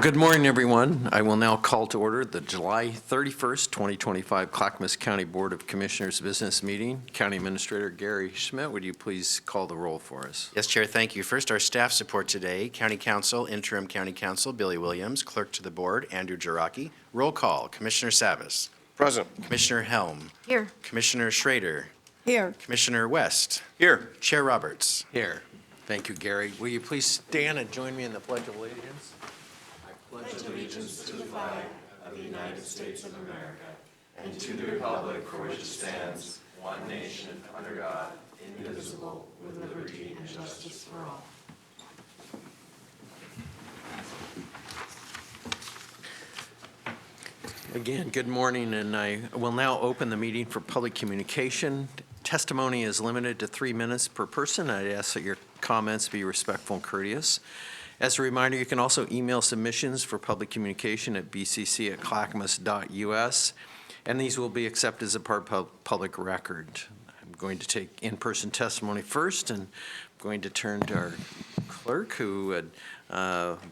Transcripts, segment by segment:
Good morning, everyone. I will now call to order the July 31st, 2025 Clackamas County Board of Commissioners Business Meeting. County Administrator Gary Schmidt, would you please call the roll for us? Yes, Chair, thank you. First, our staff support today. County Counsel, Interim County Counsel Billy Williams, Clerk to the Board Andrew Jaraki. Roll call, Commissioner Savas. Present. Commissioner Helm. Here. Commissioner Schrader. Here. Commissioner West. Here. Chair Roberts. Here. Thank you, Gary. Will you please stand and join me in the Pledge of Allegiance? Pledge allegiance to the flag of the United States of America and to the republic for which it stands, one nation, under God, indivisible, with liberty and justice for all. Again, good morning, and I will now open the meeting for public communication. Testimony is limited to 3 minutes per person. I'd ask that your comments be respectful and courteous. As a reminder, you can also email submissions for public communication at bcc@clackamas.us, and these will be accepted as a part of public record. I'm going to take in-person testimony first, and I'm going to turn to our clerk, who would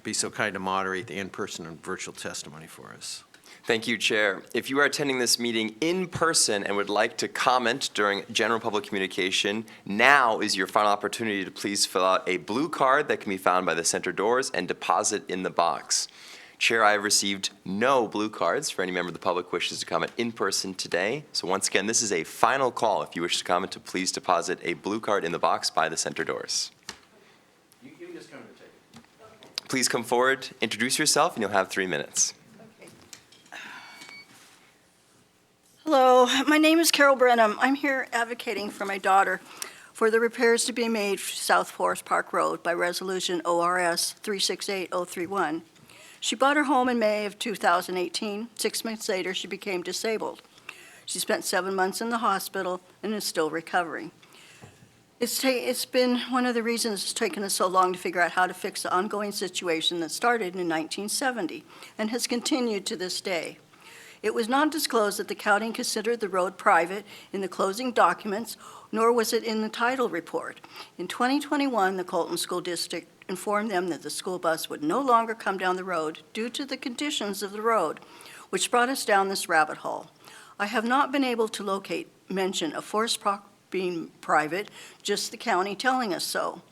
be so kind to moderate the in-person and virtual testimony for us. Thank you, Chair. If you are attending this meeting in person and would like to comment during general public communication, now is your final opportunity to please fill out a blue card that can be found by the center doors and deposit in the box. Chair, I have received no blue cards for any member of the public who wishes to comment in person today. So once again, this is a final call. If you wish to comment, to please deposit a blue card in the box by the center doors. You can just come to take it. Please come forward, introduce yourself, and you'll have 3 minutes. Hello, my name is Carol Brenham. I'm here advocating for my daughter for the repairs to be made South Forest Park Road by Resolution ORS 368031. She bought her home in May of 2018. 6 months later, she became disabled. She spent 7 months in the hospital and is still recovering. It's been one of the reasons it's taken us so long to figure out how to fix the ongoing situation that started in 1970 and has continued to this day. It was not disclosed that the county considered the road private in the closing documents, nor was it in the title report. In 2021, the Colton School District informed them that the school bus would no longer come down the road due to the conditions of the road, which brought us down this rabbit hole. I have not been able to mention of Forest Park being private, just the county telling us so.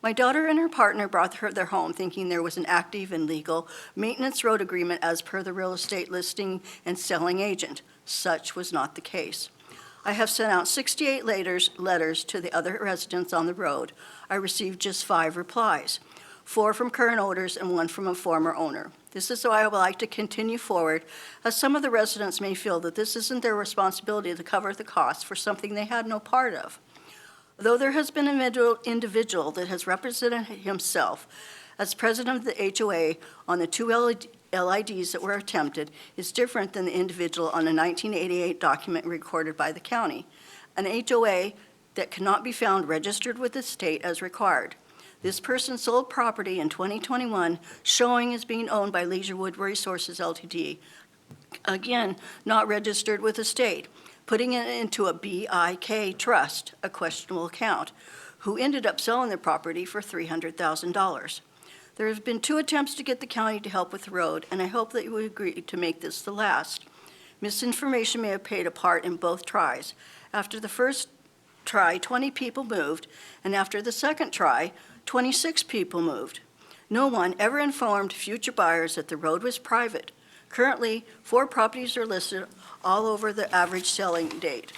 My daughter and her partner brought their home thinking there was an active and legal maintenance road agreement as per the real estate listing and selling agent. Such was not the case. I have sent out 68 letters to the other residents on the road. I received just 5 replies, 4 from current owners and 1 from a former owner. This is why I would like to continue forward, as some of the residents may feel that this isn't their responsibility to cover the costs for something they had no part of. Though there has been an individual that has represented himself as president of the HOA on the 2 LIDs that were attempted, is different than the individual on a 1988 document recorded by the county, an HOA that cannot be found registered with the state as required. This person sold property in 2021 showing as being owned by Leisurewood Resources Ltd., again, not registered with the state, putting it into a BIK trust, a questionable account, who ended up selling their property for $300,000. There have been 2 attempts to get the county to help with the road, and I hope that you would agree to make this the last. Misinformation may have played a part in both tries. After the first try, 20 people moved, and after the second try, 26 people moved. No one ever informed future buyers that the road was private. Currently, 4 properties are listed all over the average selling date.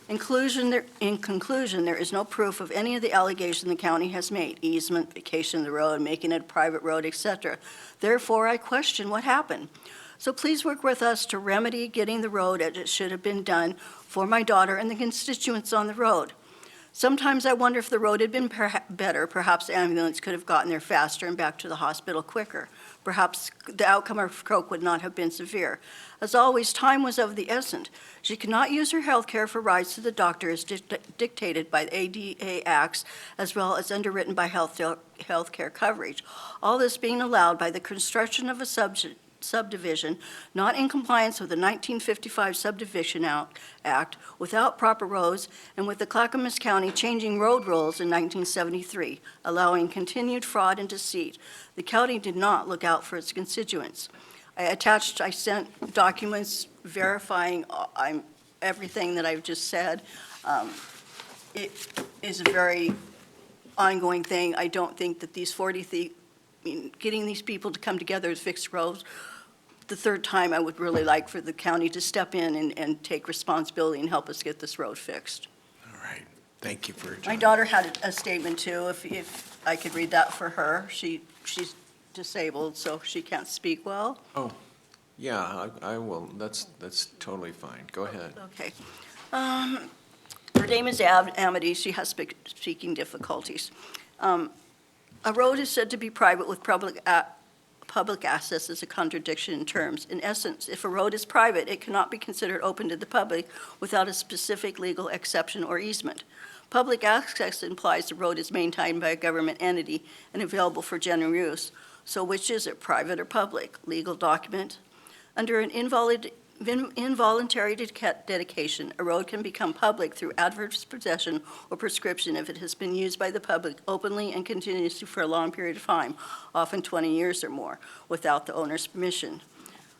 In conclusion, there is no proof of any of the allegations the county has made: easement, vacation of the road, making it a private road, etc. Therefore, I question what happened. So please work with us to remedy getting the road as it should have been done for my daughter and the constituents on the road. Sometimes I wonder if the road had been better, perhaps the ambulance could have gotten there faster and back to the hospital quicker. Perhaps the outcome of stroke would not have been severe. As always, time was of the essence. She cannot use her health care for rides to the doctor as dictated by the ADA Acts, as well as underwritten by health care coverage. All this being allowed by the construction of a subdivision, not in compliance with the 1955 Subdivision Act, without proper roads, and with the Clackamas County changing road rules in 1973, allowing continued fraud and deceit. The county did not look out for its constituents. I sent documents verifying everything that I've just said. It is a very ongoing thing. I don't think that these getting these people to come together to fix roads, the third time I would really like for the county to step in and take responsibility and help us get this road fixed. All right, thank you for your My time. daughter had a statement too, if I could read that for her. She's disabled, so she can't speak well. Oh, yeah, I will, that's totally fine, go ahead. Okay. Her name is Amity. She has speaking difficulties. A road is said to be private with public access is a contradiction in terms. In essence, if a road is private, it cannot be considered open to the public without a specific legal exception or easement. Public access implies the road is maintained by a government entity and available for general use. So which is it, private or public? Legal document? Under an involuntary dedication, a road can become public through adverse possession or prescription if it has been used by the public openly and continuously for a long period of time, often 20 years or more, without the owner's permission.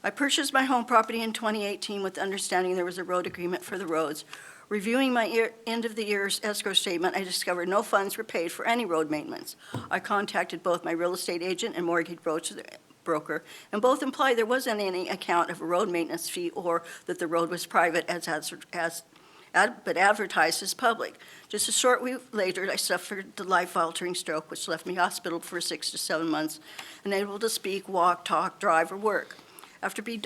I purchased my home property in 2018 with the understanding there was a road agreement for the roads. Reviewing my end-of-the-year escrow statement, I discovered no funds were paid for any road maintenance. I contacted both my real estate agent and mortgage broker, and both implied there wasn't any account of a road maintenance fee or that the road was private but advertised as public. Just a short week later, I suffered the life-altering stroke, which left me hospitalized for 6 to 7 months, unable to speak, walk, talk, drive, or work. After being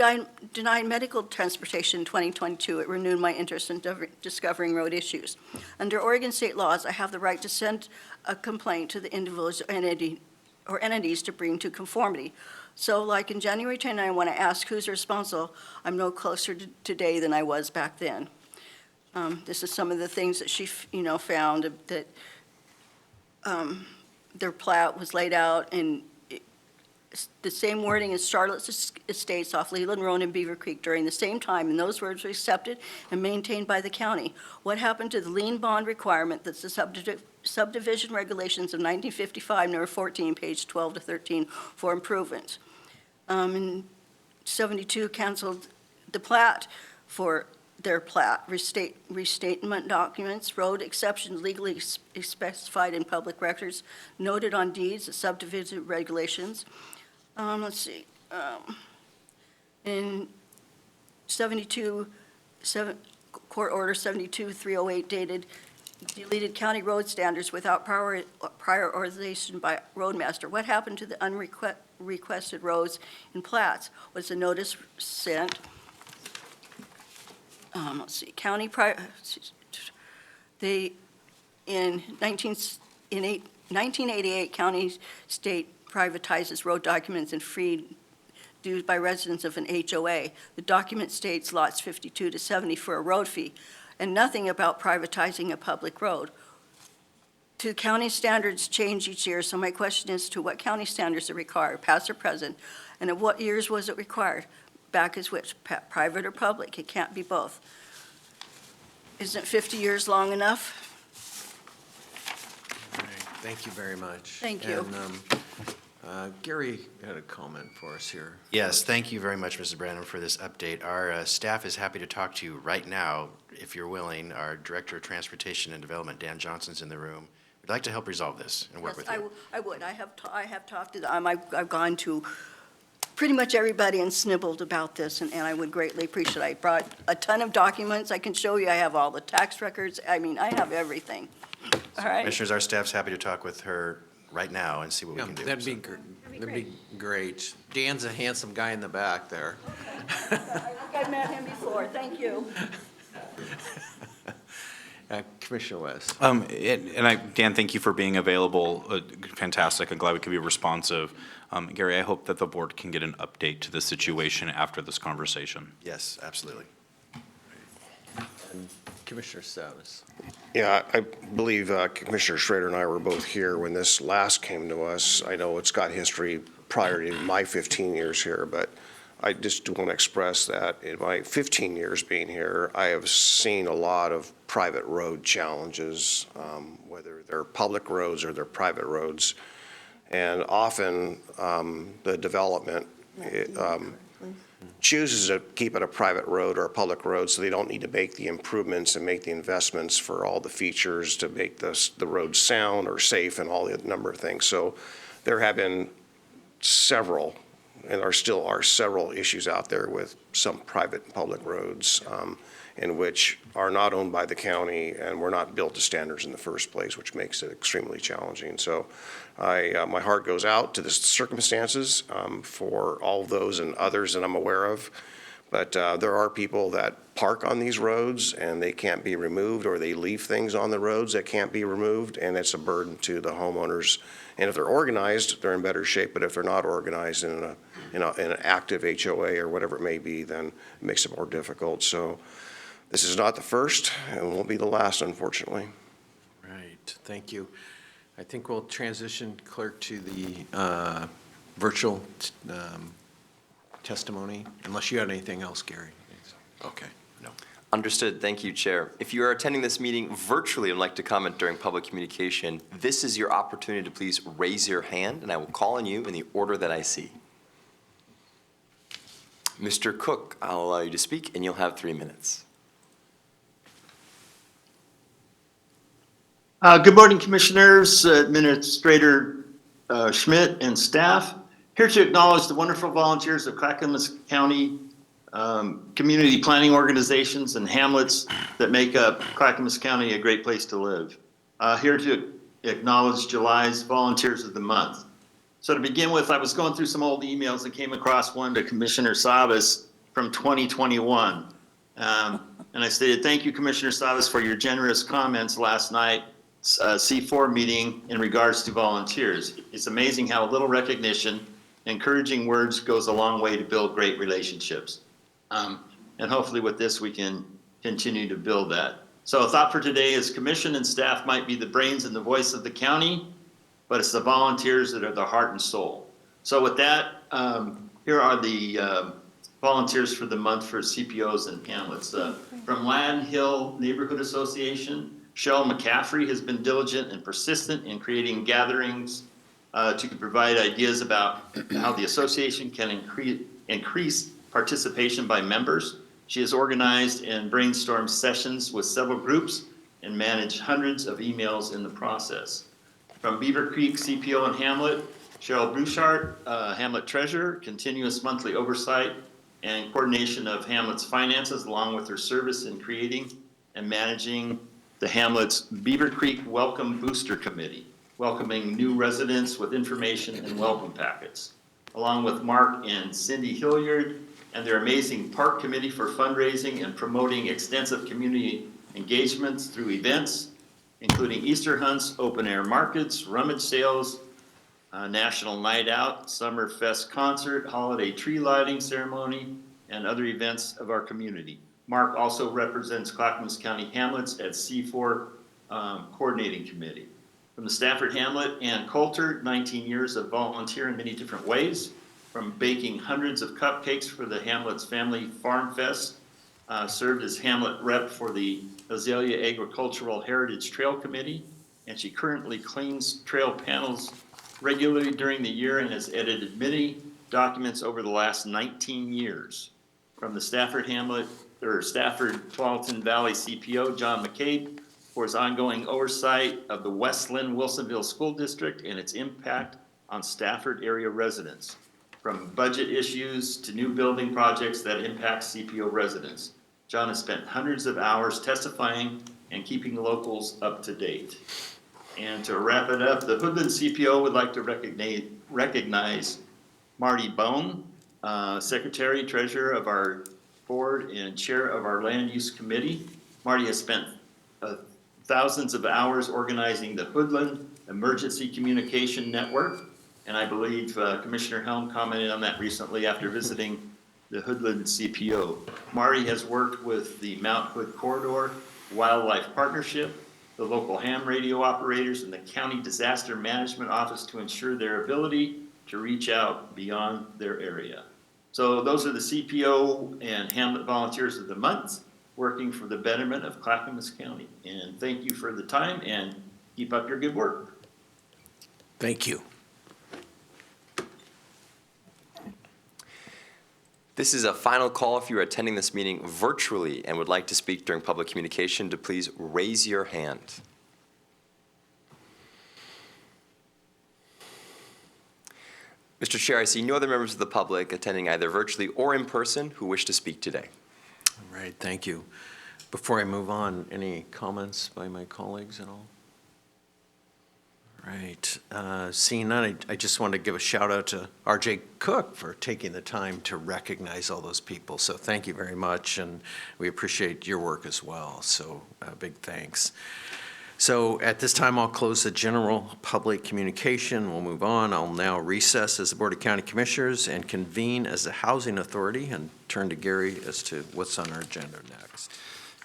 denied medical transportation in 2022, it renewed my interest in discovering road issues. Under Oregon state laws, I have the right to send a complaint to the individual entity or entities to bring to conformity. So like in January 29, when I asked who's responsible, I'm no closer today than I was back then. This is some of the things that she, found that their plat was laid out in the same wording as Charlotte's Estates off Leland Road and Beaver Creek during the same time, and those words were accepted and maintained by the county. What happened to the lien bond requirement that's the subdivision regulations of 1955, number 14, page 12 to 13, for improvements? In 72, canceled the plat for their plat, restatement documents, road exceptions legally specified in public records, noted on deeds, the subdivision regulations. Let's see. In 72, Court Order 72-308 dated, deleted county road standards without prior authorization by roadmaster. What happened to the unrequested roads in plats? Was the notice sent? Let's see. County in 1988, county state privatizes road documents and freed dues by residents of an HOA. The document states lots 52 to 70 for a road fee, and nothing about privatizing a public road. To county standards change each year, so my question is to what county standards are required, past or present, and of what years was it required? Back is which, private or public? It can't be both. Isn't 50 years long enough? All right, thank you very much. Thank you. And Gary had a comment for us here. Yes, thank you very much, Mrs. Branham, for this update. Our staff is happy to talk to you right now, if you're willing. Our Director of Transportation and Development, Dan Johnson's in the room. We'd like to help resolve this and work with you. I would. I have talked to them. I've gone to pretty much everybody and snibbled about this, and I would greatly appreciate it. I brought a ton of documents. I can show you. I have all the tax records. I mean, I have everything. All right? Commissioners, our staff's happy to talk with her right now and see what we Yeah, can do. that'd be great. Dan's a handsome guy in the back there. I think I met him before. Thank you. Commissioner West. Dan, thank you for being available. Fantastic. I'm glad we could be responsive. Gary, I hope that the board can get an update to the situation after this conversation. Yes, absolutely. And Commissioner Savis. Yeah, I believe Commissioner Schrader and I were both here when this last came to us. I know it's got history prior to my 15 years here, but I just want to express that in my 15 years being here, I have seen a lot of private road challenges, whether they're public roads or they're private roads. And often the development chooses to keep it a private road or a public road, so they don't need to make the improvements and make the investments for all the features to make the road sound or safe and all the number of things. So there have been several, and still are several issues out there with some private and public roads in which are not owned by the county and were not built to standards in the first place, which makes it extremely challenging. So my heart goes out to the circumstances for all of those and others that I'm aware of. But there are people that park on these roads and they can't be removed, or they leave things on the roads that can't be removed, and it's a burden to the homeowners. And if they're organized, they're in better shape, but if they're not organized in an active HOA or whatever it may be, then it makes it more difficult. So this is not the first and won't be the last, unfortunately. Right, thank you. I think we'll transition, Clerk, to the virtual testimony, unless you had anything else, Gary. Okay. No. Understood. Thank you, Chair. If you are attending this meeting virtually and would like to comment during public communication, this is your opportunity to please raise your hand, and I will call on you in the order that I see. Mr. Cook, I'll allow you to speak, and you'll have 3 minutes. Good morning, Commissioners, Administrator Schmidt, and staff. Here to acknowledge the wonderful volunteers of Clackamas County community planning organizations and hamlets that make up Clackamas County a great place to live. Here to acknowledge July's Volunteers of the Month. So to begin with, I was going through some old emails and came across one to Commissioner Savas from 2021. And I stated, "Thank you, Commissioner Savas, for your generous comments last night C4 meeting in regards to volunteers. It's amazing how little recognition, encouraging words goes a long way to build great relationships." And hopefully with this, we can continue to build that. So a thought for today is commission and staff might be the brains and the voice of the county, but it's the volunteers that are the heart and soul. So with that, here are the volunteers for the month for CPOs and hamlets. From Land Hill Neighborhood Association, Cheryl McCaffrey has been diligent and persistent in creating gatherings to provide ideas about how the association can increase participation by members. She has organized and brainstormed sessions with several groups and managed hundreds of emails in the process. From Beaver Creek CPO and Hamlet, Cheryl Bouchard, Hamlet Treasurer, continuous monthly oversight and coordination of Hamlet's finances, along with her service in creating and managing the Hamlet's Beaver Creek Welcome Booster Committee, welcoming new residents with information and welcome packets, along with Mark and Cindy Hilliard and their amazing park committee for fundraising and promoting extensive community engagements through events, including Easter hunts, open air markets, rummage sales, National Night Out, Summer Fest concert, holiday tree lighting ceremony, and other events of our community. Mark also represents Clackamas County Hamlets at C4 Coordinating Committee. From the Stafford Hamlet, Ann Coulter, 19 years of volunteer in many different ways, from baking hundreds of cupcakes for the Hamlet's Family Farm Fest, served as Hamlet rep for the Azalea Agricultural Heritage Trail Committee, and she currently cleans trail panels regularly during the year and has edited many documents over the last 19 years. From the Stafford Hamlet, or Stafford Tualatin Valley CPO, John McCabe, for his ongoing oversight of the West Lynn Wilsonville School District and its impact on Stafford area residents, from budget issues to new building projects that impact CPO residents. John has spent hundreds of hours testifying and keeping the locals up to date. And to wrap it up, the Hoodland CPO would like to recognize Marty Bone, Secretary, Treasurer of our board and Chair of our Land Use Committee. Marty has spent thousands of hours organizing the Hoodland Emergency Communication Network, and I believe Commissioner Helm commented on that recently after visiting the Hoodland CPO. Marty has worked with the Mount Hood Corridor Wildlife Partnership, the local ham radio operators, and the County Disaster Management Office to ensure their ability to reach out beyond their area. So those are the CPO and Hamlet Volunteers of the Month, working for the betterment of Clackamas County. And thank you for the time, and keep up your good work. Thank you. This is a final call. If you are attending this meeting virtually and would like to speak during public communication, to please raise your hand. Mr. Chair, I see no other members of the public attending either virtually or in person who wish to speak today. All right, thank you. Before I move on, any comments by my colleagues at all? All right, seeing none, I just want to give a shout out to RJ Cook for taking the time to recognize all those people. So thank you very much, and we appreciate your work as well. So big thanks. So at this time, I'll close the general public communication. We'll move on. I'll now recess as the Board of County Commissioners and convene as the Housing Authority and turn to Gary as to what's on our agenda next.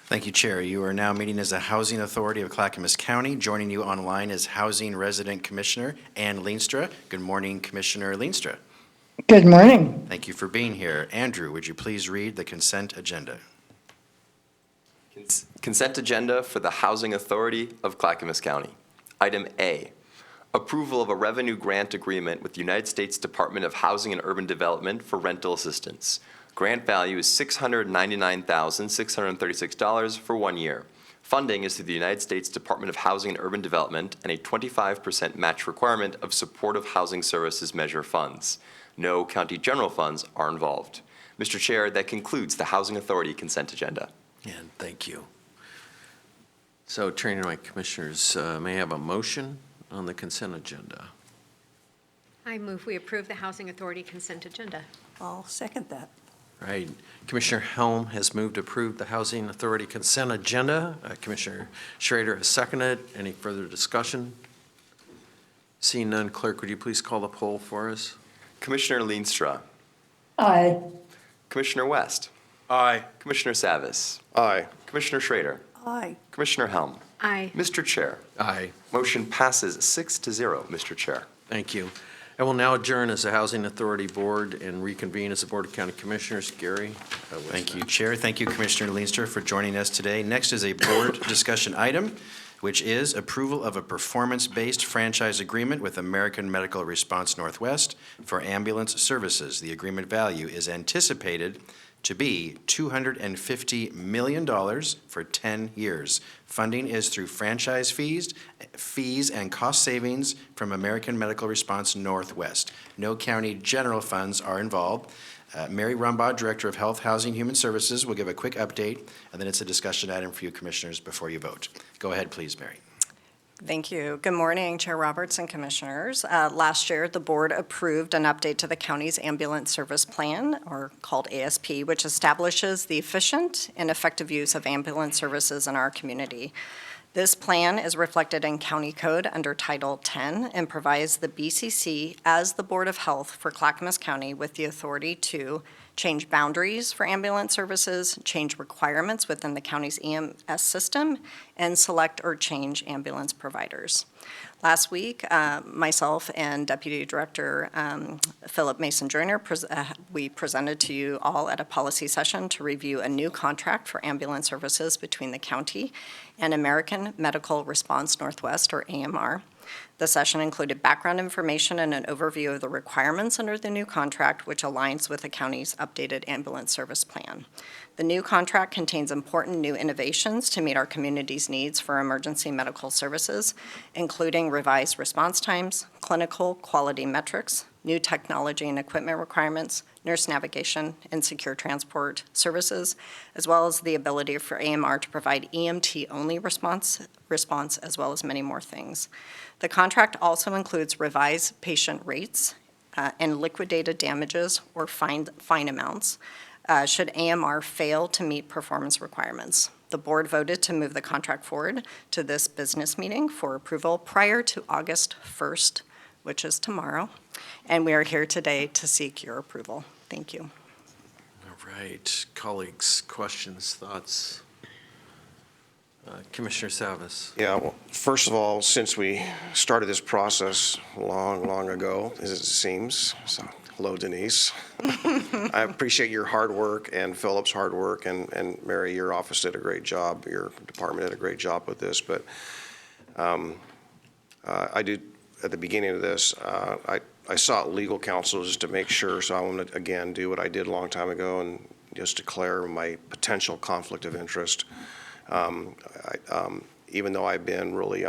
Thank you, Chair. You are now meeting as the Housing Authority of Clackamas County. Joining you online is Housing Resident Commissioner Ann Leenstra. Good morning, Commissioner Leenstra. Good morning. Thank you for being here. Andrew, would you please read the consent agenda? Consent agenda for the Housing Authority of Clackamas County. Item A, approval of a revenue grant agreement with the United States Department of Housing and Urban Development for rental assistance. Grant value is $699,636 for 1 year. Funding is through the United States Department of Housing and Urban Development and a 25% match requirement of Supportive Housing Services Measure funds. No county general funds are involved. Mr. Chair, that concludes the Housing Authority consent agenda. And thank you. So turning to my commissioners, may I have a motion on the consent agenda? I move we approve the Housing Authority consent agenda. I'll second that. All right, Commissioner Helm has moved to approve the Housing Authority consent agenda. Commissioner Schrader has seconded. Any further discussion? Seeing none, Clerk, would you please call the poll for us? Commissioner Leenstra. Aye. Commissioner West. Aye. Commissioner Savis. Aye. Commissioner Schrader. Aye. Commissioner Helm. Aye. Mr. Chair. Aye. Motion passes 6-0, Mr. Chair. Thank you. I will now adjourn as the Housing Authority Board and reconvene as the Board of County Commissioners. Gary? what's Thank you, next? Chair. Thank you, Commissioner Leenstra, for joining us today. Next is a board discussion item, which is approval of a performance-based franchise agreement with American Medical Response Northwest for ambulance services. The agreement value is anticipated to be $250 million for 10 years. Funding is through franchise fees and cost savings from American Medical Response Northwest. No county general funds are involved. Mary Rumbaugh, Director of Health, Housing, Human Services, will give a quick update, and then it's a discussion item for you commissioners before you vote. Go ahead, please, Mary. Thank you. Good morning, Chair Roberts and Commissioners. Last year, the board approved an update to the county's ambulance service plan, or called ASP, which establishes the efficient and effective use of ambulance services in our community. This plan is reflected in County Code under Title 10 and provides the BCC as the Board of Health for Clackamas County with the authority to change boundaries for ambulance services, change requirements within the county's EMS system, and select or change ambulance providers. Last week, myself and Deputy Director Philip Mason Joyner, we presented to you all at a policy session to review a new contract for ambulance services between the county and American Medical Response Northwest, or AMR. The session included background information and an overview of the requirements under the new contract, which aligns with the county's updated ambulance service plan. The new contract contains important new innovations to meet our community's needs for emergency medical services, including revised response times, clinical quality metrics, new technology and equipment requirements, nurse navigation, and secure transport services, as well as the ability for AMR to provide EMT-only response, as well as many more things. The contract also includes revised patient rates and liquidated damages or fine amounts should AMR fail to meet performance requirements. The board voted to move the contract forward to this business meeting for approval prior to August 1st, which is tomorrow, and we are here today to seek your approval. Thank you. All right, colleagues, questions, thoughts? Commissioner Savis. Yeah, well, first of all, since we started this process long ago, as it seems, so hello Denise. I appreciate your hard work and Philip's hard work, and Mary, your office did a great job, your department did a great job with this, but I did, at the beginning of this, I sought legal counsel just to make sure, so I want to, again, do what I did a long time ago and just declare my potential conflict of interest. Even though I've been really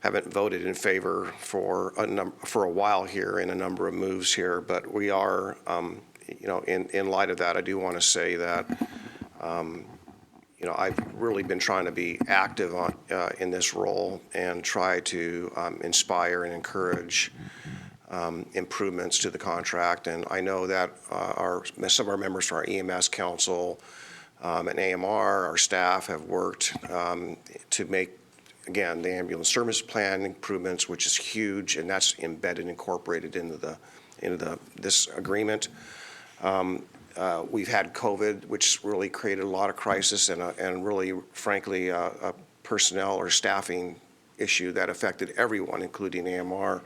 haven't voted in favor for a while here in a number of moves here, but we are, in light of that, I do want to say that, I've really been trying to be active in this role and try to inspire and encourage improvements to the contract. And I know that some of our members from our EMS council and AMR, our staff have worked to make, again, the ambulance service plan improvements, which is huge, and that's embedded, incorporated into this agreement. We've had COVID, which really created a lot of crisis and really, frankly, a personnel or staffing issue that affected everyone, including AMR.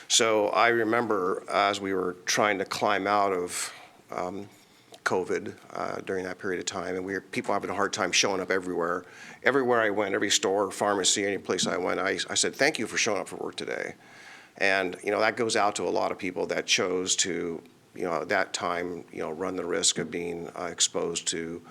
So I remember as we were trying to climb out of COVID during that period of time, and people having a hard time showing up everywhere. Everywhere I went, every store, pharmacy, any place I went, I said, thank you for showing up for work today. And, that goes out to a lot of people that chose to, at that time, run the risk of being exposed to,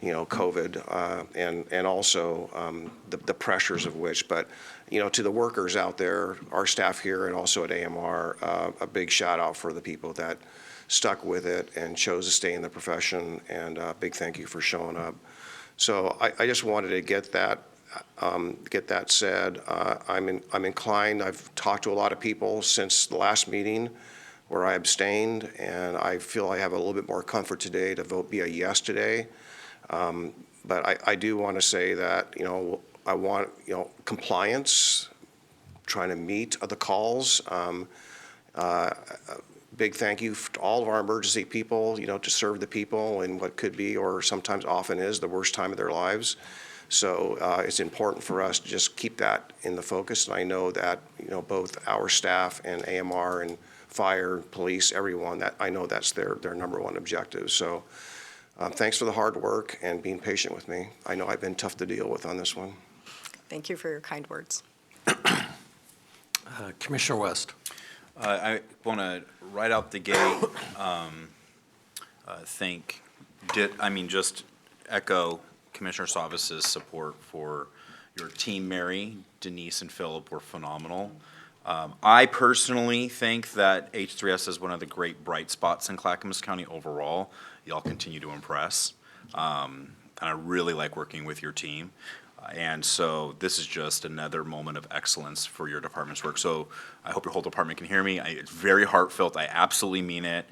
COVID and also the pressures of which. But, to the workers out there, our staff here and also at AMR, a big shout out for the people that stuck with it and chose to stay in the profession, and a big thank you for showing up. So I just wanted to get that said. I'm inclined. I've talked to a lot of people since the last meeting where I abstained, and I feel I have a little bit more comfort today to vote be a yes today. But I do want to say that, I want, compliance, trying to meet the calls. Big thank you to all of our emergency people, to serve the people in what could be, or sometimes often is, the worst time of their lives. So it's important for us to just keep that in the focus. And I know that, both our staff and AMR and fire, police, everyone, that I know that's their number one objective. So thanks for the hard work and being patient with me. I know I've been tough to deal with on this one. Thank you for your kind words. Commissioner West. I want to, right out the gate, just echo Commissioner Savis's support for your team. Mary, Denise, and Philip were phenomenal. I personally think that H3S is one of the great bright spots in Clackamas County overall. Y'all continue to impress. And I really like working with your team. And so this is just another moment of excellence for your department's work. So I hope your whole department can hear me. It's very heartfelt. I absolutely mean it.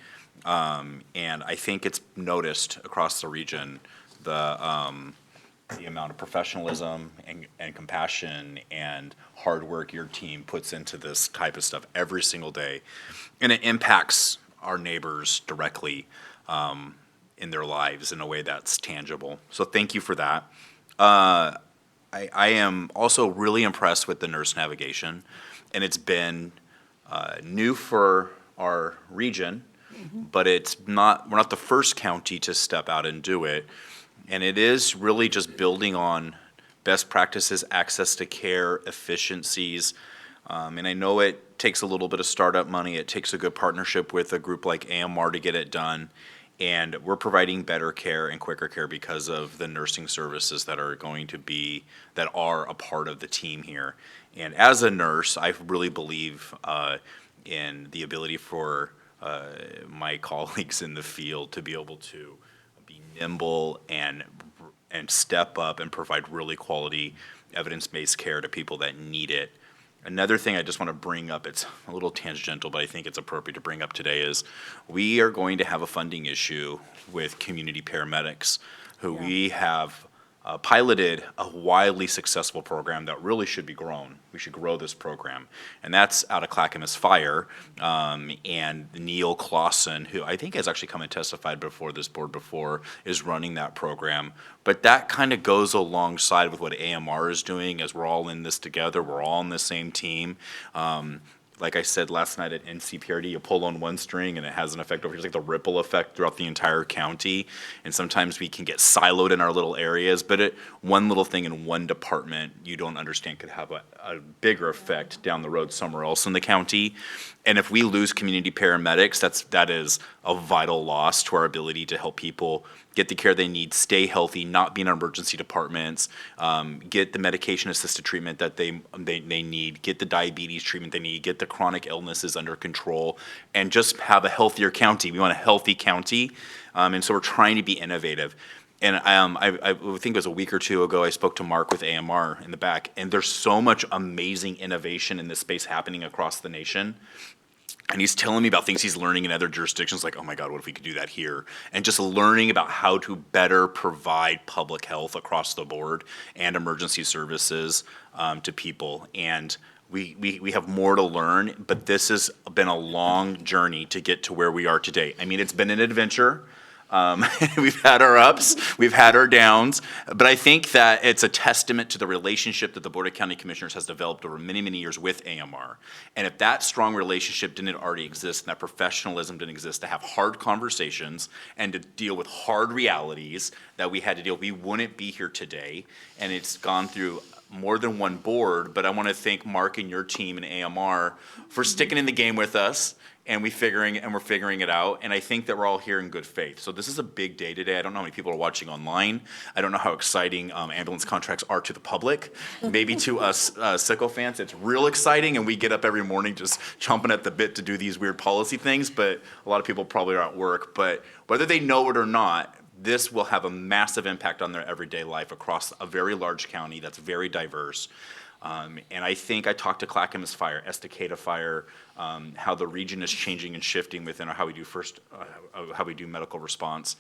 And I think it's noticed across the region, the amount of professionalism and compassion and hard work your team puts into this type of stuff every single day. And it impacts our neighbors directly in their lives in a way that's tangible. So thank you for that. I am also really impressed with the nurse navigation, and it's been new for our region, but we're not the first county to step out and do it. And it is really just building on best practices, access to care, efficiencies. And I know it takes a little bit of startup money. It takes a good partnership with a group like AMR to get it done. And we're providing better care and quicker care because of the nursing services that are a part of the team here. And as a nurse, I really believe in the ability for my colleagues in the field to be able to be nimble and step up and provide really quality evidence-based care to people that need it. Another thing I just want to bring up, it's a little tangential, but I think it's appropriate to bring up today, is we are going to have a funding issue with community paramedics who we have piloted a wildly successful program that really should be grown. We should grow this program. And that's out of Clackamas Fire. And Neil Clausen, who I think has actually come and testified before this board before, is running that program. But that kind of goes alongside with what AMR is doing as we're all in this together. We're all on the same team. like I said last night at NCPRD, you pull on one string and it has an effect over here. It's like the ripple effect throughout the entire county. And sometimes we can get siloed in our little areas, but one little thing in one department you don't understand could have a bigger effect down the road somewhere else in the county. And if we lose community paramedics, that is a vital loss to our ability to help people get the care they need, stay healthy, not be in our emergency departments, get the medication-assisted treatment that they need, get the diabetes treatment they need, get the chronic illnesses under control, and just have a healthier county. We want a healthy county, and so we're trying to be innovative. And I think it was a week or two ago, I spoke to Mark with AMR in the back, and there's so much amazing innovation in this space happening across the nation. And he's telling me about things he's learning in other jurisdictions, like, oh my God, what if we could do that here? And just learning about how to better provide public health across the board and emergency services to people. And we have more to learn, but this has been a long journey to get to where we are today. I mean, it's been an adventure. We've had our ups, we've had our downs, but I think that it's a testament to the relationship that the Board of County Commissioners has developed over many, many years with AMR. And if that strong relationship didn't already exist, and that professionalism didn't exist to have hard conversations and to deal with hard realities that we had to deal with, we wouldn't be here today. And it's gone through more than one board, but I want to thank Mark and your team and AMR for sticking in the game with us. And we're figuring it out, and I think that we're all here in good faith. So this is a big day today. I don't know how many people are watching online. I don't know how exciting ambulance contracts are to the public. Maybe to us sicko fans, it's real exciting, and we get up every morning just chomping at the bit to do these weird policy things, but a lot of people probably are at work. But whether they know it or not, this will have a massive impact on their everyday life across a very large county that's very diverse. And I think I talked to Clackamas Fire, Estacada Fire, how the region is changing and shifting within how we do medical response.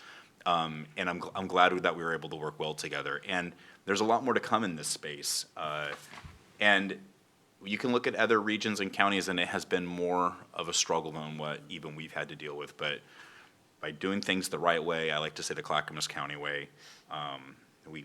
And I'm glad that we were able to work well together. And there's a lot more to come in this space. And you can look at other regions and counties, and it has been more of a struggle than what even we've had to deal with. But by doing things the right way, I like to say the Clackamas County way,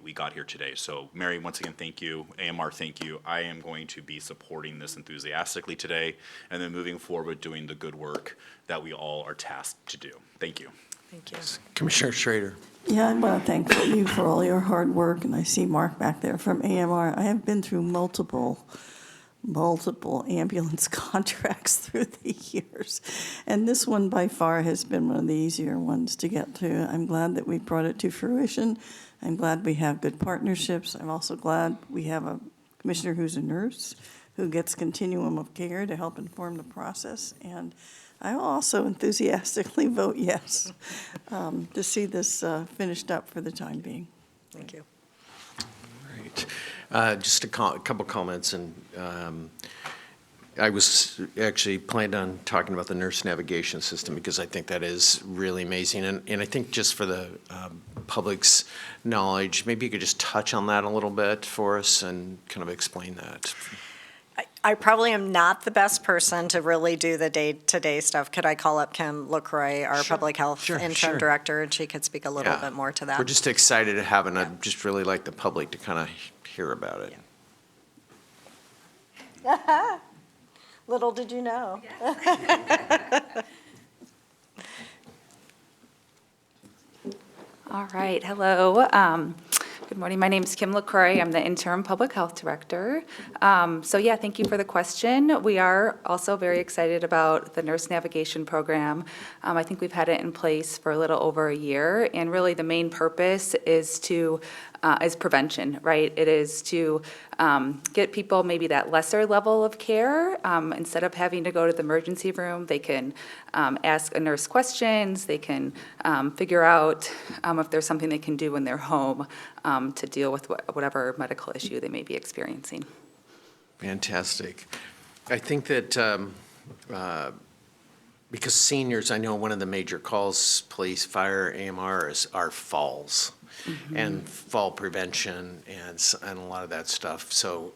we got here today. So Mary, once again, thank you. AMR, thank you. I am going to be supporting this enthusiastically today, and then moving forward doing the good work that we all are tasked to do. Thank you. Thank you. Commissioner Schrader. Yeah, I want to thank you for all your hard work, and I see Mark back there from AMR. I have been through multiple ambulance contracts through the years, and this one by far has been one of the easier ones to get to. I'm glad that we brought it to fruition. I'm glad we have good partnerships. I'm also glad we have a commissioner who's a nurse who gets continuum of care to help inform the process. And I will also enthusiastically vote yes to see this finished up for the time being. Thank you. Right. Just a couple comments, and I was actually planned on talking about the nurse navigation system because I think that is really amazing. And I think just for the public's knowledge, maybe you could just touch on that a little bit for us and kind of explain that. I probably am not the best person to really do the day-to-day stuff. Could I call up Kim LaCroix, our public health interim director, and she could speak a little bit more to that? We're just excited to have it, and I'd just really like the public to kind of hear about it. Yeah. Little did you know. All right, hello. Good morning. My name is Kim LaCroix. I'm the interim public health director. Thank you for the question. We are also very excited about the nurse navigation program. I think we've had it in place for a little over a year, and really the main purpose is prevention, right? It is to get people maybe that lesser level of care. Instead of having to go to the emergency room, they can ask a nurse questions. They can figure out if there's something they can do in their home to deal with whatever medical issue they may be experiencing. Fantastic. I think that because seniors, I know one of the major calls, police, fire, AMR, are falls. Mm-hmm. And fall prevention and a lot of that stuff. So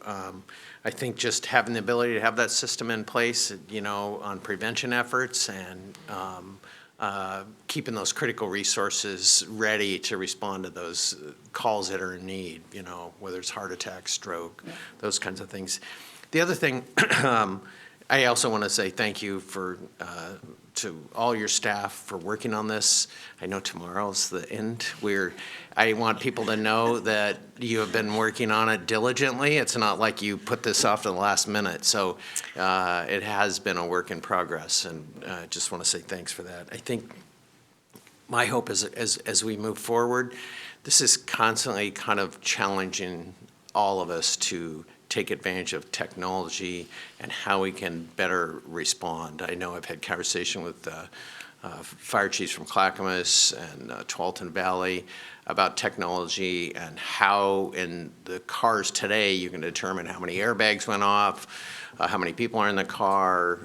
I think just having the ability to have that system in place, on prevention efforts and keeping those critical resources ready to respond to those calls that are in need, whether it's heart attack, stroke, those kinds of things. The other thing, I also want to say thank you to all your staff for working on this. I know tomorrow's the end. I want people to know that you have been working on it diligently. It's not like you put this off to the last minute. So it has been a work in progress, and I just want to say thanks for that. I think my hope is as we move forward, this is constantly kind of challenging all of us to take advantage of technology and how we can better respond. I know I've had conversation with fire chiefs from Clackamas and Tualatin Valley about technology and how in the cars today you can determine how many airbags went off, how many people are in the car,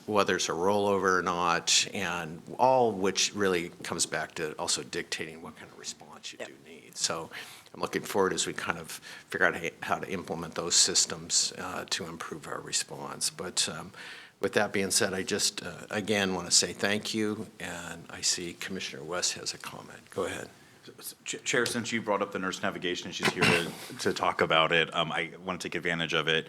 whether it's a rollover or not, and all which really comes back to also dictating what kind of response you do need. So I'm looking forward as we kind of figure out how to implement those systems to improve our response. But with that being said, I just, again, want to say thank you, and I see Commissioner West has a comment. Go ahead. Chair, since you brought up the nurse navigation, and she's here to talk about it, I want to take advantage of it,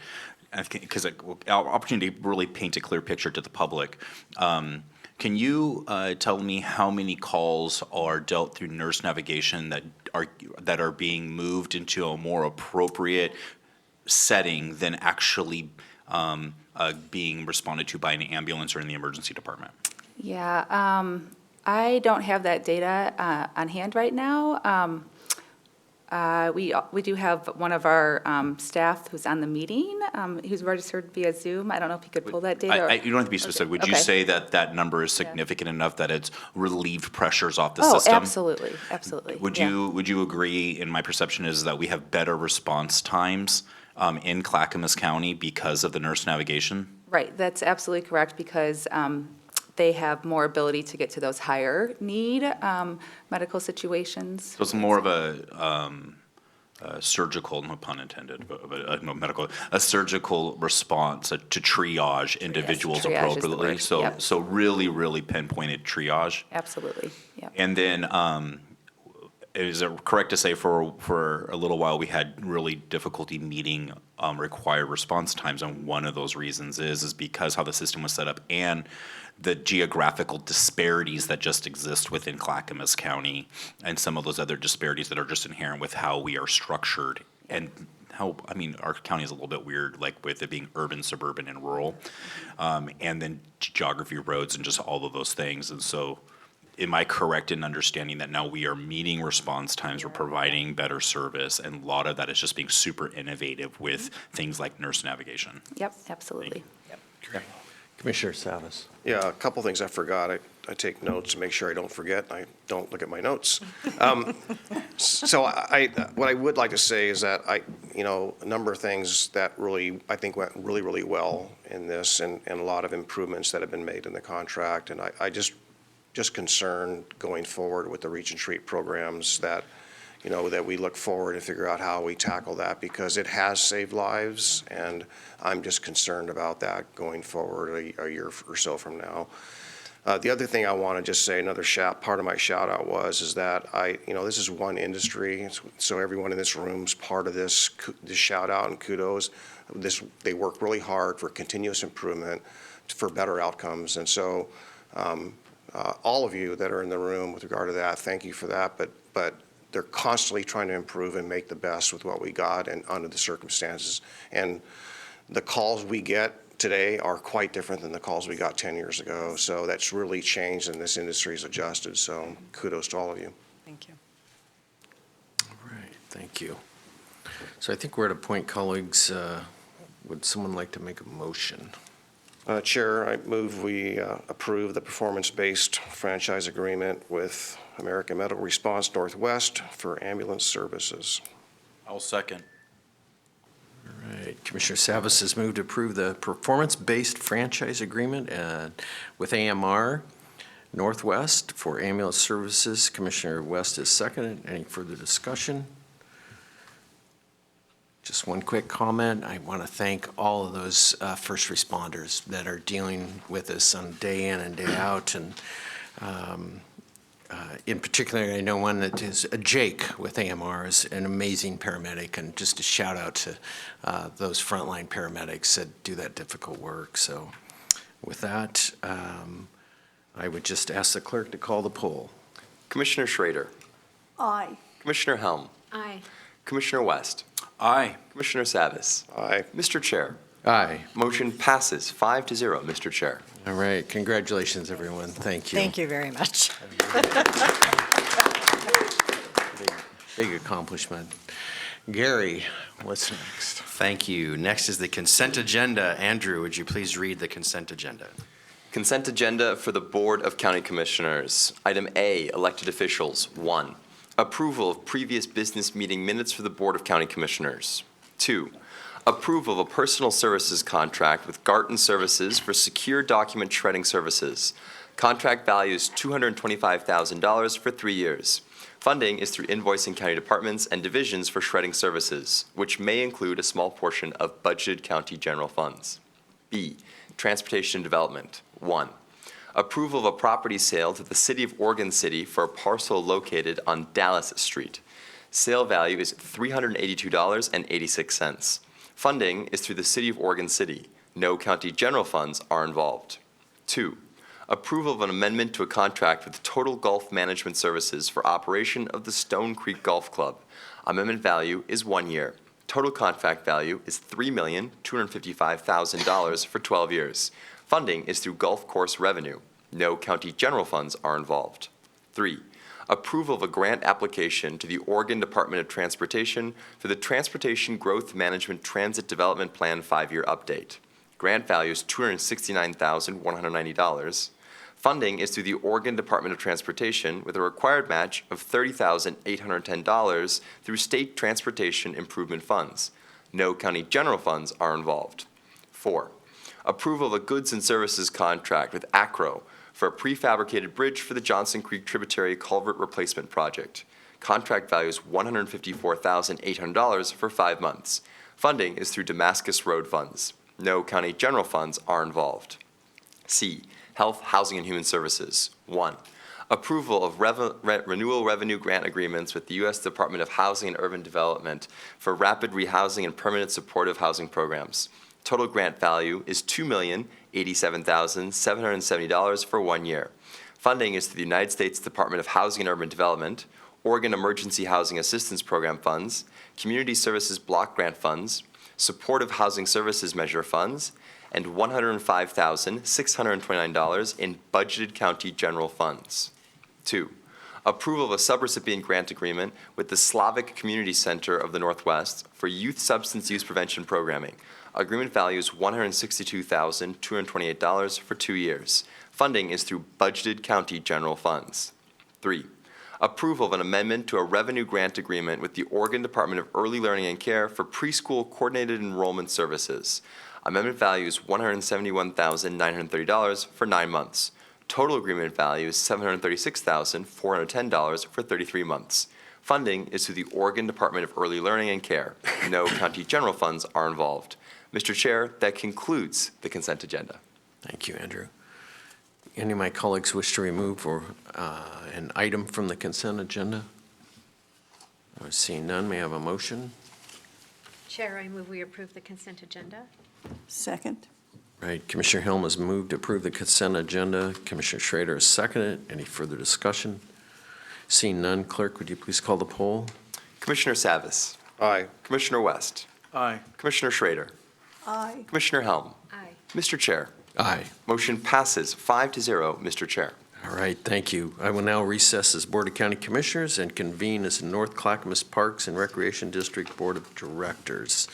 because opportunity to really paint a clear picture to the public. Can you tell me how many calls are dealt through nurse navigation that are being moved into a more appropriate setting than actually being responded to by an ambulance or in the emergency department? Yeah, I don't have that data on hand right now. We do have one of our staff who's on the meeting, who's registered via Zoom. I don't know if he could pull that data. You don't have to be specific. Would you Okay. say that number is significant enough that it's relieved pressures off the Oh, system? absolutely, absolutely. Would yeah. you agree, in my perception is that we have better response times in Clackamas County because of the nurse navigation? Right, that's absolutely correct, because they have more ability to get to those higher need medical situations. So it's more of a surgical, no pun intended, but no medical, a surgical response to triage individuals triage is the appropriately. word, So, yep. so really, really pinpointed triage. Absolutely, yeah. And then, is it correct to say for a little while, we had really difficulty meeting required response times? And one of those reasons is because how the system was set up and the geographical disparities that just exist within Clackamas County and some of those other disparities that are just inherent with how we are structured. And how, I mean, our county is a little bit weird, like with it being urban, suburban, and rural. And then geography, roads, and just all of those things. And so, am I correct in understanding that now we are meeting response times, we're providing better service, and a lot of that is just being super innovative with things like nurse navigation? Yep, absolutely. Commissioner Savas. Yeah, a couple things I forgot. I take notes to make sure I don't forget. I don't look at my notes. So what I would like to say is that a number of things that really, I think went really, really well in this, and a lot of improvements that have been made in the contract. And I just concerned going forward with the Reach and Treat programs that we look forward and figure out how we tackle that, because it has saved lives, and I'm just concerned about that going forward a year or so from now. The other thing I want to just say, another part of my shout out is that this is one industry, so everyone in this room's part of this shout out and kudos. They work really hard for continuous improvement, for better outcomes, and so all of you that are in the room with regard to that, thank you for that, but they're constantly trying to improve and make the best with what we got and under the circumstances. And the calls we get today are quite different than the calls we got 10 years ago. So that's really changed, and this industry has adjusted. So kudos to all of you. Thank you. All right, thank you. So I think we're at a point, colleagues, would someone like to make a motion? Chair, I move we approve the performance-based franchise agreement with American Medical Response Northwest for ambulance services. I'll second. All right, Commissioner Savas has moved to approve the performance-based franchise agreement with AMR Northwest for ambulance services. Commissioner West is seconded. Any further discussion? Just one quick comment. I want to thank all of those first responders that are dealing with this on day in and day out. And In particular, I know one that is Jake with AMR is an amazing paramedic, and just a shout out to those frontline paramedics that do that difficult work. So with that, I would just ask the clerk to call the poll. Commissioner Schrader, Aye. Commissioner Helm, Aye. Commissioner West, Aye. Commissioner Savis, Aye. Mr. Chair. Aye. Motion passes 5-0, Mr. Chair. All right. Congratulations, everyone. Thank you. Thank you very much. Big accomplishment. Gary, what's next? Thank you. Next is the consent agenda. Andrew, would you please read the consent agenda? Consent agenda for the Board of County Commissioners. Item A, elected officials. 1, approval of previous business meeting minutes for the Board of County Commissioners. 2, approval of a personal services contract with Garton Services for secure document shredding services. Contract value is $225,000 for 3 years. Funding is through invoicing county departments and divisions for shredding services, which may include a small portion of budgeted county general funds. B, transportation development. 1, approval of a property sale to the City of Oregon City for a parcel located on Dallas Street. Sale value is $382.86. Funding is through the City of Oregon City. No county general funds are involved. 2, approval of an amendment to a contract with Total Golf Management Services for operation of the Stone Creek Golf Club. Amendment value is 1 year. Total contract value is $3,255,000 for 12 years. Funding is through golf course revenue. No county general funds are involved. 3, approval of a grant application to the Oregon Department of Transportation for the Transportation Growth Management Transit Development Plan 5-year update. Grant value is $269,190. Funding is through the Oregon Department of Transportation with a required match of $30,810 through state transportation improvement funds. No county general funds are involved. 4, approval of a goods and services contract with ACRO for a prefabricated bridge for the Johnson Creek Tributary Culvert Replacement Project. Contract value is $154,800 for 5 months. Funding is through Damascus Road funds. No county general funds are involved. C, Health, Housing, and Human Services. 1, approval of renewal revenue grant agreements with the U.S. Department of Housing and Urban Development for rapid rehousing and permanent supportive housing programs. Total grant value is $2,087,770 for 1 year. Funding is through the United States Department of Housing and Urban Development, Oregon Emergency Housing Assistance Program funds, Community Services Block Grant funds, Supportive Housing Services Measure funds, and $105,629 in budgeted county general funds. 2, approval of a subrecipient grant agreement with the Slavic Community Center of the Northwest for youth substance use prevention programming. Agreement value is $162,228 for 2 years. Funding is through budgeted county general funds. 3, approval of an amendment to a revenue grant agreement with the Oregon Department of Early Learning and Care for preschool coordinated enrollment services. Amendment value is $171,930 for 9 months. Total agreement value is $736,410 for 33 months. Funding is through the Oregon Department of Early Learning and Care. No county general funds are involved. Mr. Chair, that concludes the consent agenda. Thank you, Andrew. Any of my colleagues wish to remove an item from the consent agenda? Seeing none, may I have a motion? Chair, I move we approve the consent agenda. Second. Right, Commissioner Helm has moved to approve the consent agenda. Commissioner Schrader has seconded. Any further discussion? Seeing none, clerk, would you please call the poll? Commissioner Savis. Aye. Commissioner West. Aye. Commissioner Schrader. Aye. Commissioner Helm. Aye. Mr. Chair. Aye. Motion passes 5-0, Mr. Chair. All right, thank you. I will now recess as Board of County Commissioners and convene as the North Clackamas Parks and Recreation District Board of Directors.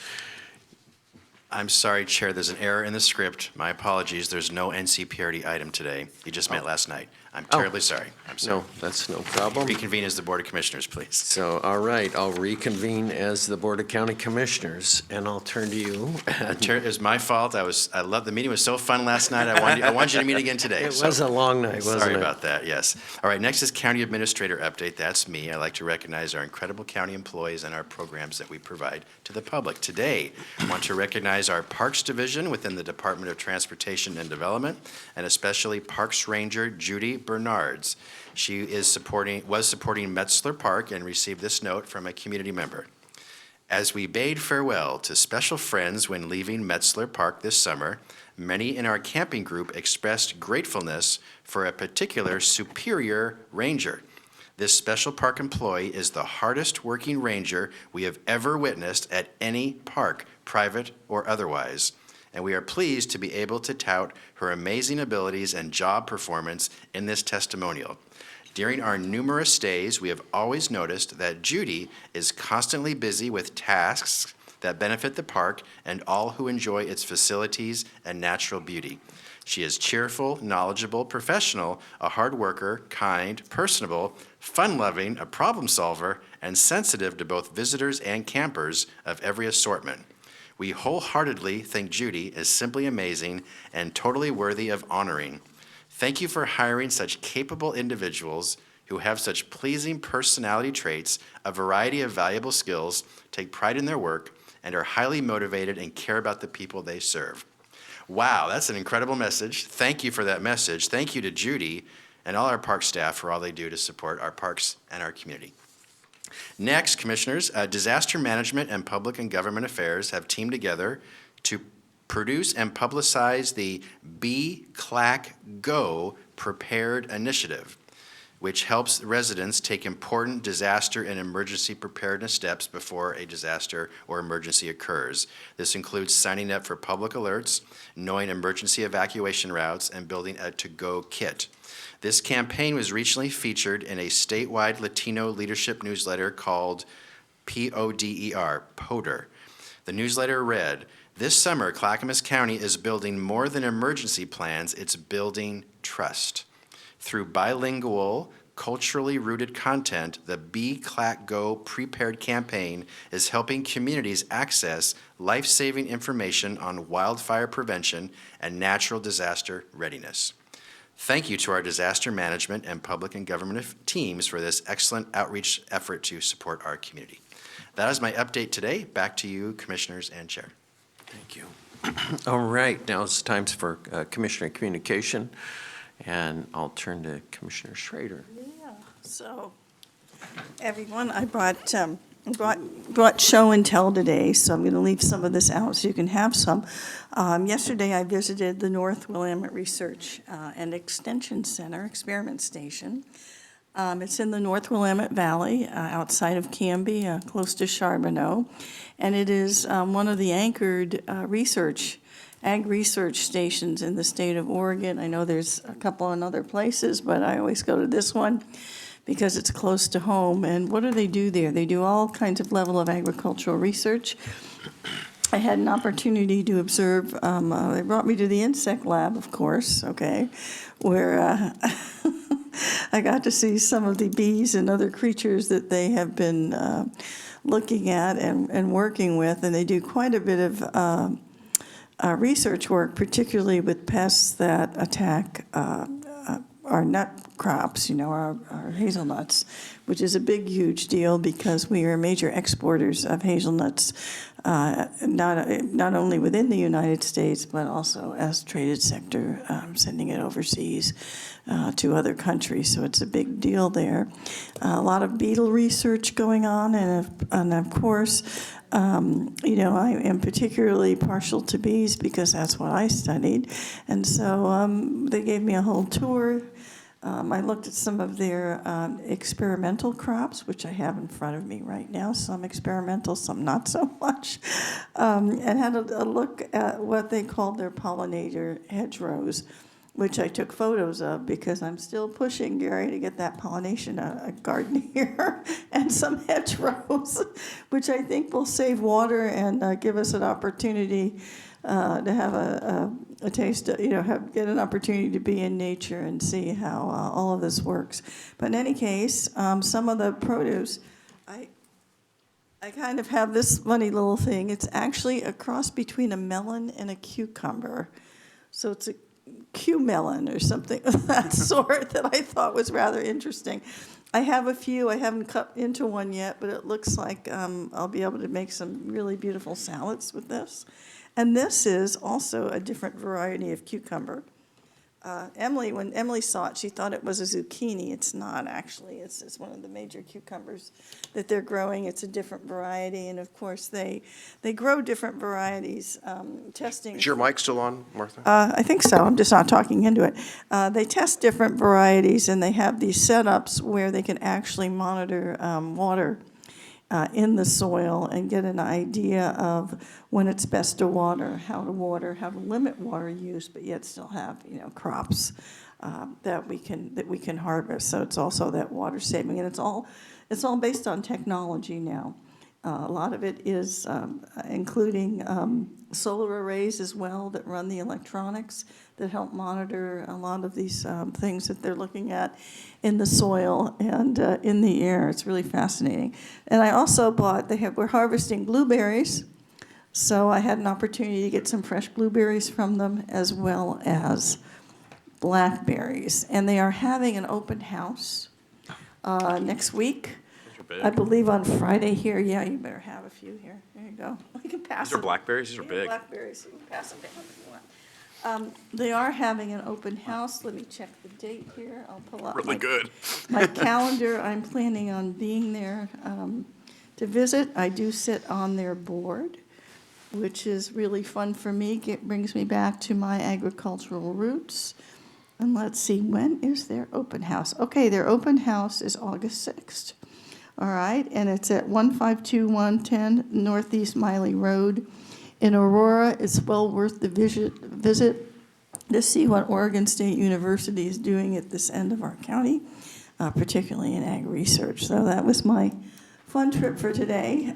I'm sorry, Chair, there's an error in the script. My apologies, there's no NCPRD item today. You just met last night. I'm terribly sorry. I'm sorry. No, that's no problem. Reconvene as the Board of Commissioners, please. So, all right, I'll reconvene as the Board of County Commissioners, and I'll turn to you. Chair, it was my fault. I love, the meeting was so fun last night. I wanted you to meet again today. It was a long night, wasn't it? Sorry about that, yes. All right, next is County Administrator Update. That's me. I'd like to recognize our incredible county employees and our programs that we provide to the public. Today, I want to recognize recognize our Parks Division within the Department of Transportation and Development, and especially Parks Ranger Judy Bernards. She was supporting Metzler Park and received this note from a community member. As we bade farewell to special friends when leaving Metzler Park this summer, many in our camping group expressed gratefulness for a particular superior ranger. This special park employee is the hardest working ranger we have ever witnessed at any park, private or otherwise, and we are pleased to be able to tout her amazing abilities and job performance in this testimonial. During our numerous stays, we have always noticed that Judy is constantly busy with tasks that benefit the park and all who enjoy its facilities and natural beauty. She is cheerful, knowledgeable, professional, a hard worker, kind, personable, fun-loving, a problem solver, and sensitive to both visitors and campers of every assortment. We wholeheartedly think Judy is simply amazing and totally worthy of honoring. Thank you for hiring such capable individuals who have such pleasing personality traits, a variety of valuable skills, take pride in their work, and are highly motivated and care about the people they serve. Wow, that's an incredible message. Thank you for that message. Thank you to Judy and all our park staff for all they do to support our parks and our community. Next, Commissioners, Disaster Management and Public and Government Affairs have teamed together to produce and publicize the ClackCo Prepared Initiative, which helps residents take important disaster and emergency preparedness steps before a disaster or emergency occurs. This includes signing up for public alerts, knowing emergency evacuation routes, and building a to-go kit. This campaign was recently featured in a statewide Latino leadership newsletter called PODER. The newsletter read, "This summer, Clackamas County is building more than emergency plans, it's building trust." Through bilingual, culturally rooted content, the ClackCo Prepared campaign is helping communities access life-saving information on wildfire prevention and natural disaster readiness. Thank you to our disaster management and public and government teams for this excellent outreach effort to support our community. That is my update today. Back to you, Commissioners and Chair. Thank you. All right, now it's time for Commissioner Communication, and I'll turn to Commissioner Schrader. Yeah, so, everyone, I brought show and tell today, so I'm going to leave some of this out so you can have some. Yesterday, I visited the North Willamette Research and Extension Center Experiment Station. It's in the North Willamette Valley, outside of Canby, close to Charbonneau, and it is one of the anchored ag research stations in the state of Oregon. I know there's a couple in other places, but I always go to this one because it's close to home. And what do they do there? They do all kinds of level of agricultural research. I had an opportunity to observe, they brought me to the insect lab, of course, okay, where I got to see some of the bees and other creatures that they have been looking at and working with, and they do quite a bit of research work, particularly with pests that attack our nut crops, our hazelnuts, which is a big, huge deal because we are major exporters of hazelnuts, not only within the United States, but also as traded sector, sending it overseas to other countries. So it's a big deal there. A lot of beetle research going on, and of course, I am particularly partial to bees because that's what I studied. And so they gave me a whole tour. I looked at some of their experimental crops, which I have in front of me right now, some experimental, some not so much, and had a look at what they called their pollinator hedgerows, which I took photos of because I'm still pushing Gary to get that pollination garden here and some hedgerows, which I think will save water and give us an opportunity to have a taste, get an opportunity to be in nature and see how all of this works. But in any case, some of the produce, I kind of have this funny little thing. It's actually a cross between a melon and a cucumber. So it's a Q-melon or something of that sort that I thought was rather interesting. I have a few. I haven't cut into one yet, but it looks like I'll be able to make some really beautiful salads with this. And this is also a different variety of cucumber. When Emily saw it, she thought it was a zucchini. It's not, actually. It's one of the major cucumbers that they're growing. It's a different variety, and of course, they grow different varieties, testing. Is your mic still on, Martha? I think so. I'm just not talking into it. They test different varieties, and they have these setups where they can actually monitor water in the soil and get an idea of when it's best to water, how to limit water use, but yet still have, crops that we can harvest. So it's also that water saving, and it's all based on technology now. A lot of it is including solar arrays as well that run the electronics that help monitor a lot of these things that they're looking at in the soil and in the air. It's really fascinating. And I also we're harvesting blueberries, so I had an opportunity to get some fresh blueberries from them as well as blackberries. And they are having an open house next week. I believe on Friday here. Yeah, you better have a few here. There you go. We can pass These are them. blackberries? These are big. Blackberries, you can pass them down if you want. They are having an open house. Let me check the date here. I'll pull up Really good. my calendar. I'm planning on being there to visit. I do sit on their board, which is really fun for me. It brings me back to my agricultural roots. And let's see, when is their open house? Okay, their open house is August 6th. All right, and it's at 152110 Northeast Miley Road in Aurora. It's well worth the visit to see what Oregon State University is doing at this end of our county, particularly in ag research. So that was my fun trip for today,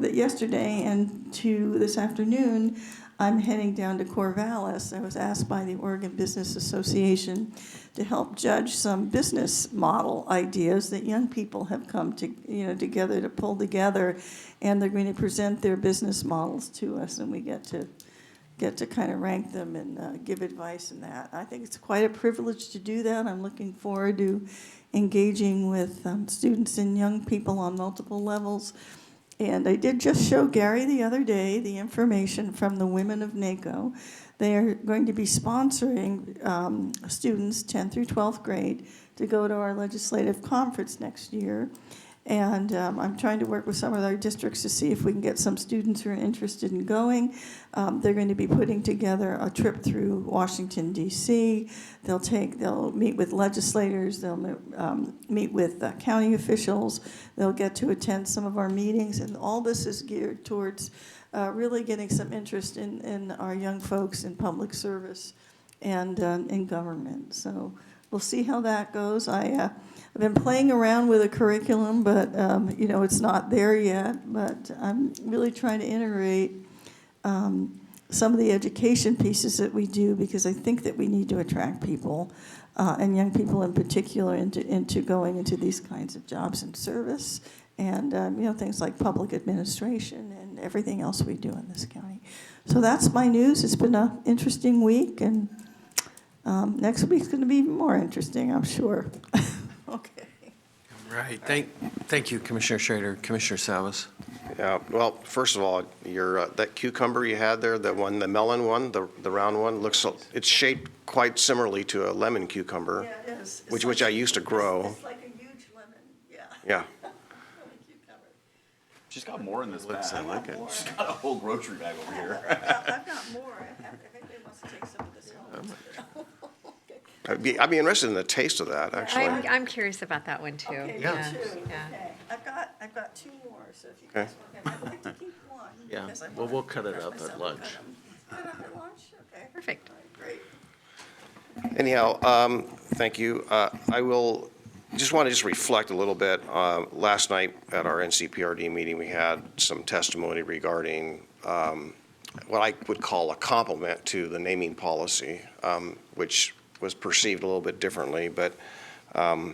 yesterday, and to this afternoon. I'm heading down to Corvallis. I was asked by the Oregon Business Association to help judge some business model ideas that young people have come together to pull together, and they're going to present their business models to us, and we get to kind of rank them and give advice in that. I think it's quite a privilege to do that. I'm looking forward to engaging with students and young people on multiple levels. And I did just show Gary the other day the information from the Women of NACO. They are going to be sponsoring students 10th through 12th grade to go to our legislative conference next year. And I'm trying to work with some of our districts to see if we can get some students who are interested in going. They're going to be putting together a trip through Washington, D.C. They'll meet with legislators. They'll meet with county officials. They'll get to attend some of our meetings. And all this is geared towards really getting some interest in our young folks in public service and in government. So we'll see how that goes. I've been playing around with a curriculum, but it's not there yet. But I'm really trying to integrate some of the education pieces that we do, because I think that we need to attract people, and young people in particular, into going into these kinds of jobs and service, and things like public administration and everything else we do in this county. So that's my news. It's been an interesting week, and next week's going to be even more interesting, I'm sure. Okay. All right. Thank you, Commissioner Schrader. Commissioner Savas. Yeah, well, first of all, that cucumber you had there, the melon one, the round one, it's shaped quite similarly to a lemon cucumber. Yeah, it is. Which I used to grow. It's like a huge lemon, yeah. Yeah. She's got more in this bag. Looks like it. She's got a whole grocery bag over here. I've got more. If anybody wants to take some of this home. I'd be interested in the taste of that, actually. I'm curious about that one too. Okay, me Yeah. too. Yeah. Okay. I've got two more, so if you guys want, I'd like to keep one. Yeah, because I well, wanna we'll cut it refresh up at myself and lunch. cut 'em. Cut it up at lunch, okay. Perfect. All right, great. Anyhow, thank you. I will just reflect a little bit. Last night at our NCPRD meeting, we had some testimony regarding what I would call a compliment to the naming policy, which was perceived a little bit differently. But as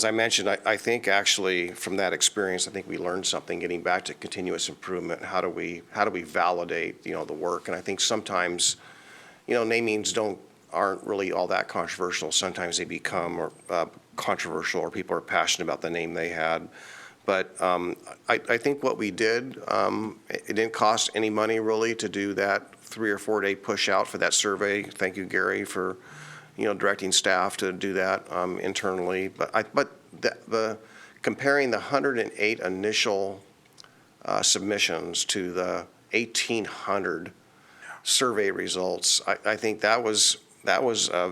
I mentioned, I think actually from that experience, I think we learned something getting back to continuous improvement. How do we validate, the work? And I think sometimes, namings aren't really all that controversial. Sometimes they become controversial, or people are passionate about the name they had. But I think what we did, it didn't cost any money really to do that 3 or 4 day push out for that survey. Thank you, Gary, for directing staff to do that internally. But the comparing the 108 initial submissions to the 1,800 survey results, I think that was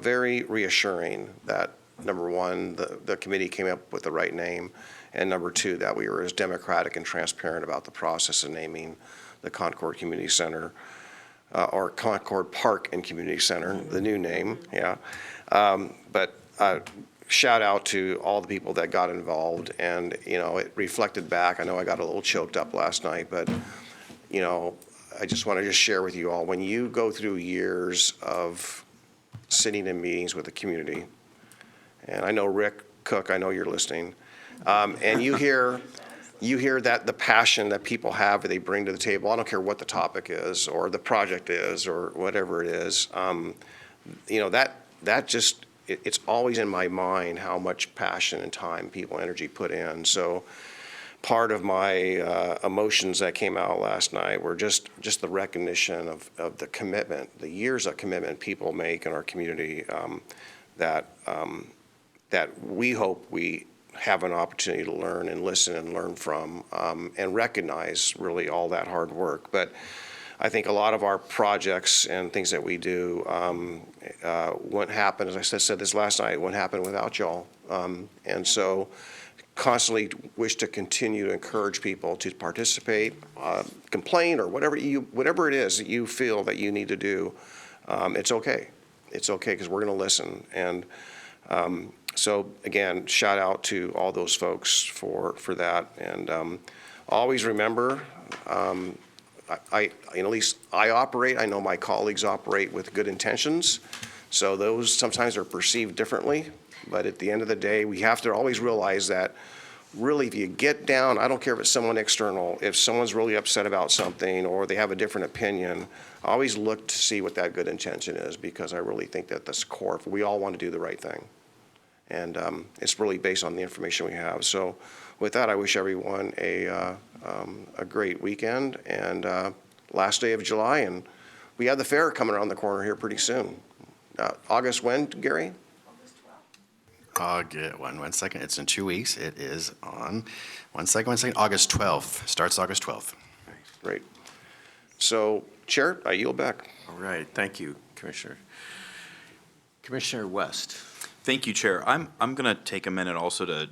very reassuring that, number one, the committee came up with the right name, and number two, that we were as democratic and transparent about the process of naming the Concord Community Center, or Concord Park and Community Center, the new name, yeah. But shout out to all the people that got involved, and, it reflected back. I know I got a little choked up last night, but, I just want to share with you all, when you go through years of sitting in meetings with the community, and I know Rick Cook, I know you're listening, and you hear that the passion that people have, that they bring to the table. I don't care what the topic is, or the project is, or whatever it is. That just, it's always in my mind how much passion and time, people, energy put in. So part of my emotions that came out last night were just the recognition of the commitment, the years of commitment people make in our community, that we hope we have an opportunity to learn and listen and learn from, and recognize really all that hard work. But I think a lot of our projects and things that we do wouldn't happen, as I said this last night, wouldn't happen without y'all. And so constantly wish to continue to encourage people to participate, complain, or whatever it is that you feel that you need to do. It's okay. It's okay, because we're going to listen. And so again, shout out to all those folks for that. And always remember, at least I operate, I know my colleagues operate with good intentions. So those sometimes are perceived differently. But at the end of the day, we have to always realize that really, if you get down, I don't care if it's someone external, if someone's really upset about something or they have a different opinion, always look to see what that good intention is, because I really think that that's core. We all want to do the right thing. And it's really based on the information we have. So with that, I wish everyone a great weekend and last day of July. And we have the fair coming around the corner here pretty soon. August when, Gary? One second. It's in 2 weeks. It is on, one second, August 12th. Starts August 12th. Great. So, Chair, I yield back. All right, thank you, Commissioner. Commissioner West. Thank you, Chair. I'm going to take a minute also to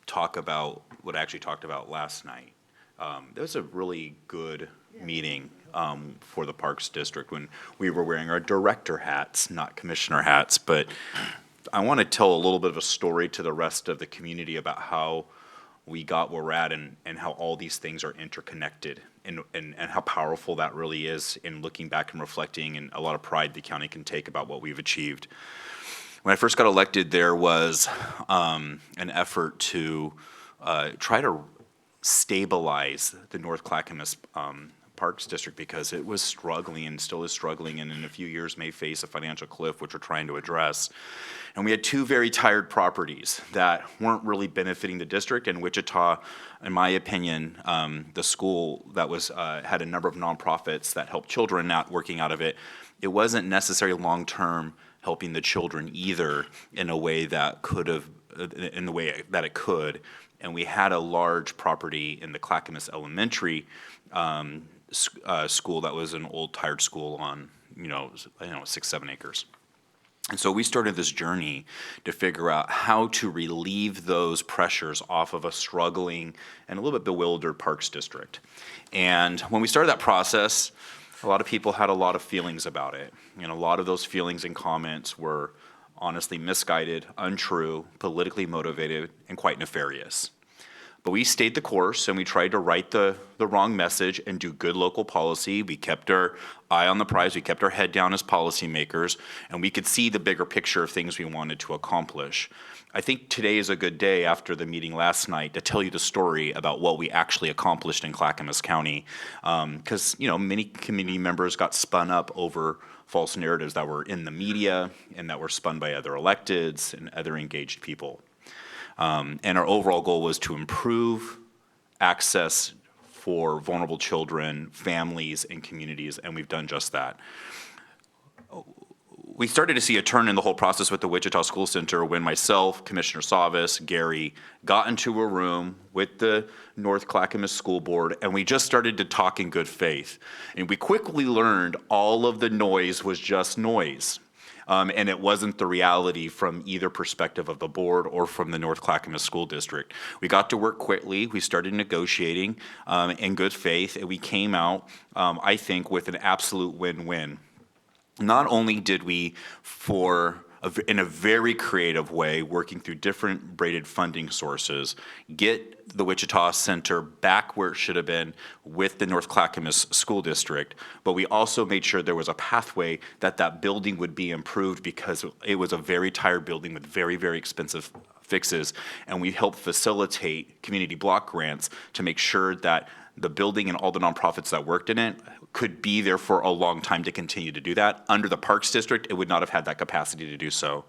talk about what I actually talked about last night. There was a really good meeting for the Parks District when we were wearing our director hats, not commissioner hats, but I want to tell a little bit of a story to the rest of the community about how we got where we're at and how all these things are interconnected and how powerful that really is in looking back and reflecting, and a lot of pride the county can take about what we've achieved. When I first got elected, there was an effort to try to stabilize the North Clackamas Parks District, because it was struggling and still is struggling, and in a few years may face a financial cliff, which we're trying to address. And we had two very tired properties that weren't really benefiting the district. In Wichita, in my opinion, the school that was had a number of nonprofits that helped children out working out of it. It wasn't necessarily long-term helping the children either in a way that could have, in the way that it could. And we had a large property in the Clackamas Elementary school that was an old tired school on 6-7 acres. And so we started this journey to figure out how to relieve those pressures off of a struggling and a little bit bewildered Parks District. And when we started that process, a lot of people had a lot of feelings about it. And a lot of those feelings and comments were honestly misguided, untrue, politically motivated, and quite nefarious. But we stayed the course, and we tried to write the wrong message and do good local policy. We kept our eye on the prize. We kept our head down as policymakers, and we could see the bigger picture of things we wanted to accomplish. I think today is a good day after the meeting last night to tell you the story about what we actually accomplished in Clackamas County, because many community members got spun up over false narratives that were in the media and that were spun by other electeds and other engaged people. And our overall goal was to improve access for vulnerable children, families, and communities, and we've done just that. We started to see a turn in the whole process with the Wichita School Center when myself, Commissioner Savas, Gary, got into a room with the North Clackamas School Board, and we just started to talk in good faith. And we quickly learned all of the noise was just noise. And it wasn't the reality from either perspective of the board or from the North Clackamas School District. We got to work quickly. We started negotiating in good faith, and we came out, I think, with an absolute win-win. Not only did we, in a very creative way, working through different braided funding sources, get the Wichita Center back where it should have been with the North Clackamas School District, but we also made sure there was a pathway that that building would be improved because it was a very tired building with very, very expensive fixes, and we helped facilitate community block grants to make sure that the building and all the nonprofits that worked in it could be there for a long time to continue to do that. Under the Parks District, it would not have had that capacity to do so.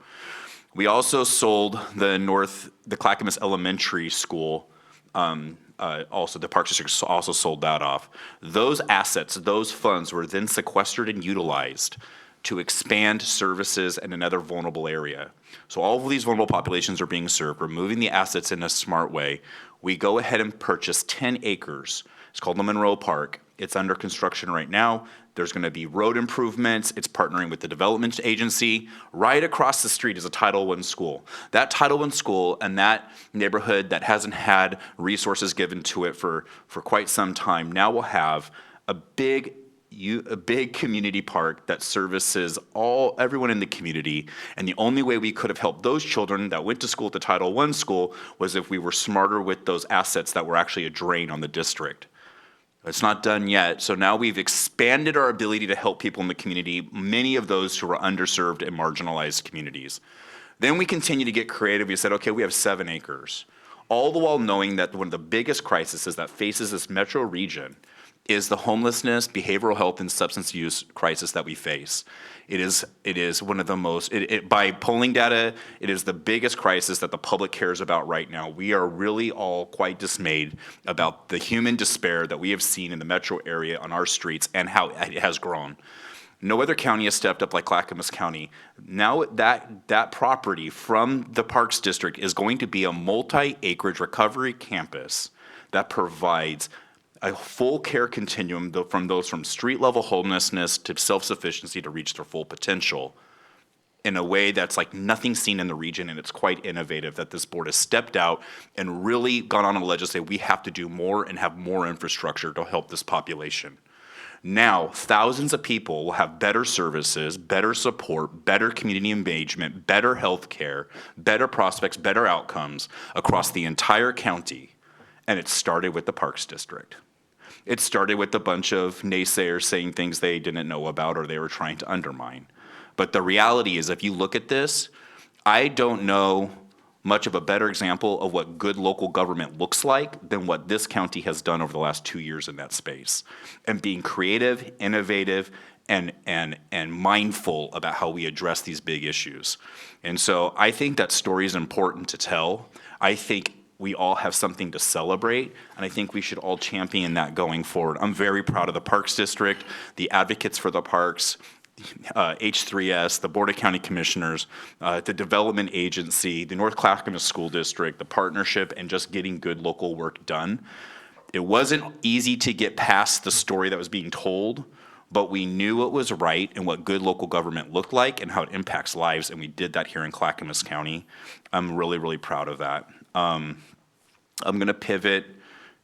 We also sold the Clackamas Elementary School, also the Parks District also sold that off. Those assets, those funds were then sequestered and utilized to expand services in another vulnerable area. So all of these vulnerable populations are being served. We're moving the assets in a smart way. We go ahead and purchase 10 acres. It's called the Monroe Park. It's under construction right now. There's going to be road improvements. It's partnering with the development agency. Right across the street is a Title I school. That Title I school and that neighborhood that hasn't had resources given to it for quite some time now will have a big community park that services everyone in the community. And the only way we could have helped those children that went to school at the Title I school was if we were smarter with those assets that were actually a drain on the district. It's not done yet, so now we've expanded our ability to help people in the community, many of those who are underserved and marginalized communities. Then we continue to get creative. We said, okay, we have 7 acres. All the while knowing that one of the biggest crises that faces this metro region is the homelessness, behavioral health, and substance use crisis that we face. It is one of the most, by polling data, it is the biggest crisis that the public cares about right now. We are really all quite dismayed about the human despair that we have seen in the metro area on our streets and how it has grown. No other county has stepped up like Clackamas County. Now that property from the Parks District is going to be a multi-acreage recovery campus that provides a full care continuum from those from street level homelessness to self-sufficiency to reach their full potential in a way that's like nothing seen in the region, and it's quite innovative that this board has stepped out and really gone on a legislation. We have to do more and have more infrastructure to help this population. Now, thousands of people will have better services, better support, better community engagement, better health care, better prospects, better outcomes across the entire county, and it started with the Parks District. It started with a bunch of naysayers saying things they didn't know about or they were trying to undermine. But the reality is, if you look at this, I don't know much of a better example of what good local government looks like than what this county has done over the last 2 years in that space. And being creative, innovative, and mindful about how we address these big issues. And so I think that story is important to tell. I think we all have something to celebrate, and I think we should all champion that going forward. I'm very proud of the Parks District, the advocates for the parks, H3S, the Board of County Commissioners, the Development Agency, the North Clackamas School District, the partnership, and just getting good local work done. It wasn't easy to get past the story that was being told, but we knew what was right and what good local government looked like and how it impacts lives, and we did that here in Clackamas County. I'm really, really proud of that. I'm going to pivot